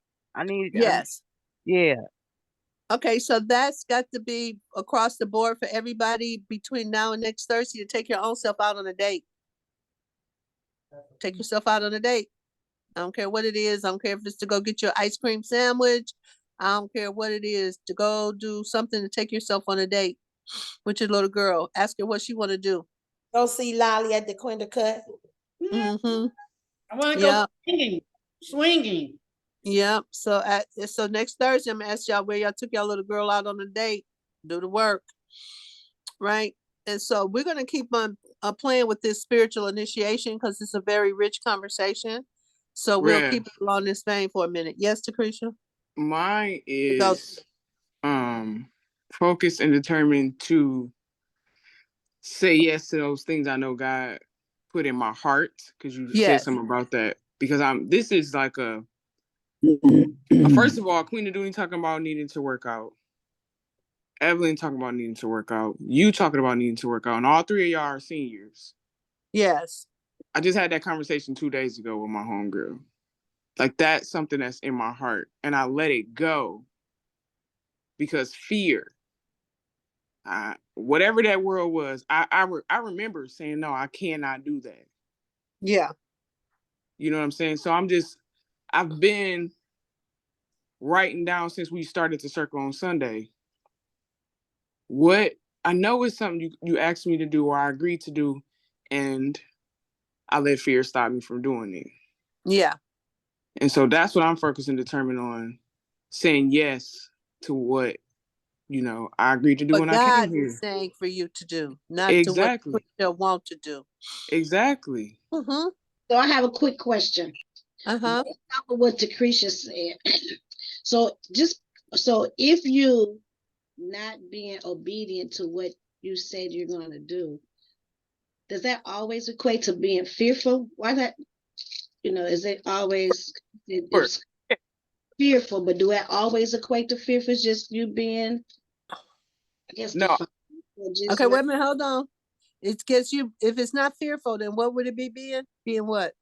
Yeah. Okay, so that's got to be across the board for everybody between now and next Thursday to take your own self out on a date. Take yourself out on a date. I don't care what it is. I don't care if it's to go get your ice cream sandwich. I don't care what it is, to go do something to take yourself on a date with your little girl. Ask her what she want to do. Go see Lolly at the Quinta Cut. Mm-hmm. I want to go swinging. Yep. So next Thursday, I'm gonna ask y'all where y'all took y'all little girl out on a date. Do the work, right? And so we're gonna keep on playing with this spiritual initiation because it's a very rich conversation. So we'll keep it along this vein for a minute. Yes, Tecreshia? Mine is focused and determined to say yes to those things I know God put in my heart, because you said something about that. Because this is like first of all, Queen Aduni talking about needing to work out. Evelyn talking about needing to work out. You talking about needing to work out. And all 3 of y'all are seniors. Yes. I just had that conversation 2 days ago with my homegirl. Like, that's something that's in my heart. And I let it go because fear. Whatever that world was, I remember saying, no, I cannot do that. Yeah. You know what I'm saying? So I've been writing down since we started the circle on Sunday. What I know is something you asked me to do or I agreed to do, and I let fear stop me from doing it. Yeah. And so that's what I'm focusing determined on, saying yes to what, I agreed to do when I God came here. is saying for you to do, not Exactly. to what you want to do. Exactly. Mm-hmm. So I have a quick question. Uh-huh. Based off of what Tecreshia said. So if you not being obedient to what you said you're going to do, does that always equate to being fearful? Why that? Is it always it's fearful, but do that always equate to fearful? It's just you being, I guess, no. Okay, wait a minute, hold on. It gets you, if it's not fearful, then what would it be being? Being what?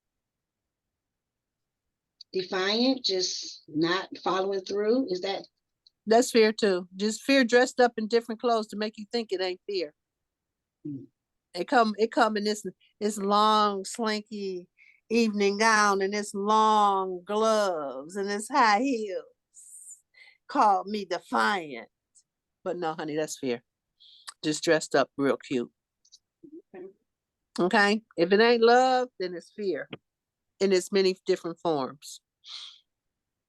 Defiant, just not following through. Is that? That's fear too. Just fear dressed up in different clothes to make you think it ain't fear. It come in this long, slinky evening gown and this long gloves and this high heels. Called me defiant. But no, honey, that's fear. Just dressed up real cute. Okay? If it ain't love, then it's fear. In its many different forms.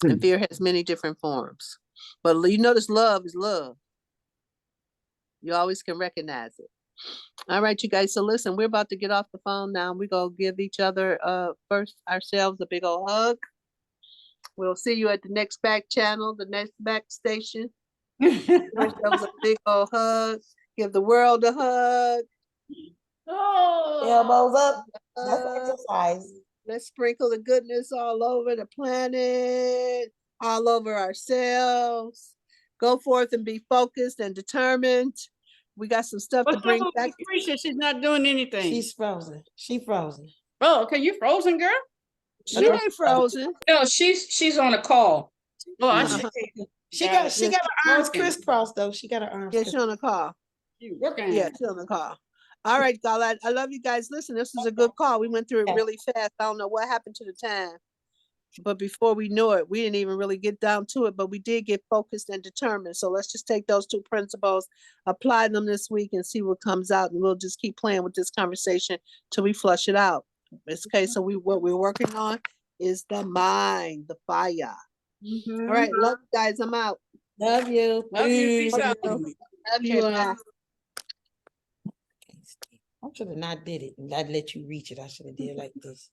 And fear has many different forms. But you notice love is love. You always can recognize it. All right, you guys. So listen, we're about to get off the phone now. We're going to give each other first ourselves a big old hug. We'll see you at the next back channel, the next back station. Give ourselves a big old hug. Give the world a hug. Oh, elbows up. That's exercise. Let's sprinkle the goodness all over the planet, all over ourselves. Go forth and be focused and determined. We got some stuff to bring back. Tecreshia, she's not doing anything. She's frozen. She frozen. Oh, okay, you frozen, girl? She ain't frozen. No, she's on a call. Oh, I see. She got her arms crisscrossed though. She got her arms. Yeah, she's on the call. Working. Yeah, she's on the call. All right, y'all. I love you guys. Listen, this was a good call. We went through it really fast. I don't know what happened to the time. But before we knew it, we didn't even really get down to it, but we did get focused and determined. So let's just take those two principles, apply them this week and see what comes out. And we'll just keep playing with this conversation till we flush it out. Okay, so what we're working on is the mind, the fire. All right, love you guys. I'm out. Love you. Love you. Peace out. Love you. Bye. I should have not did it. I'd let you reach it. I should have did like this.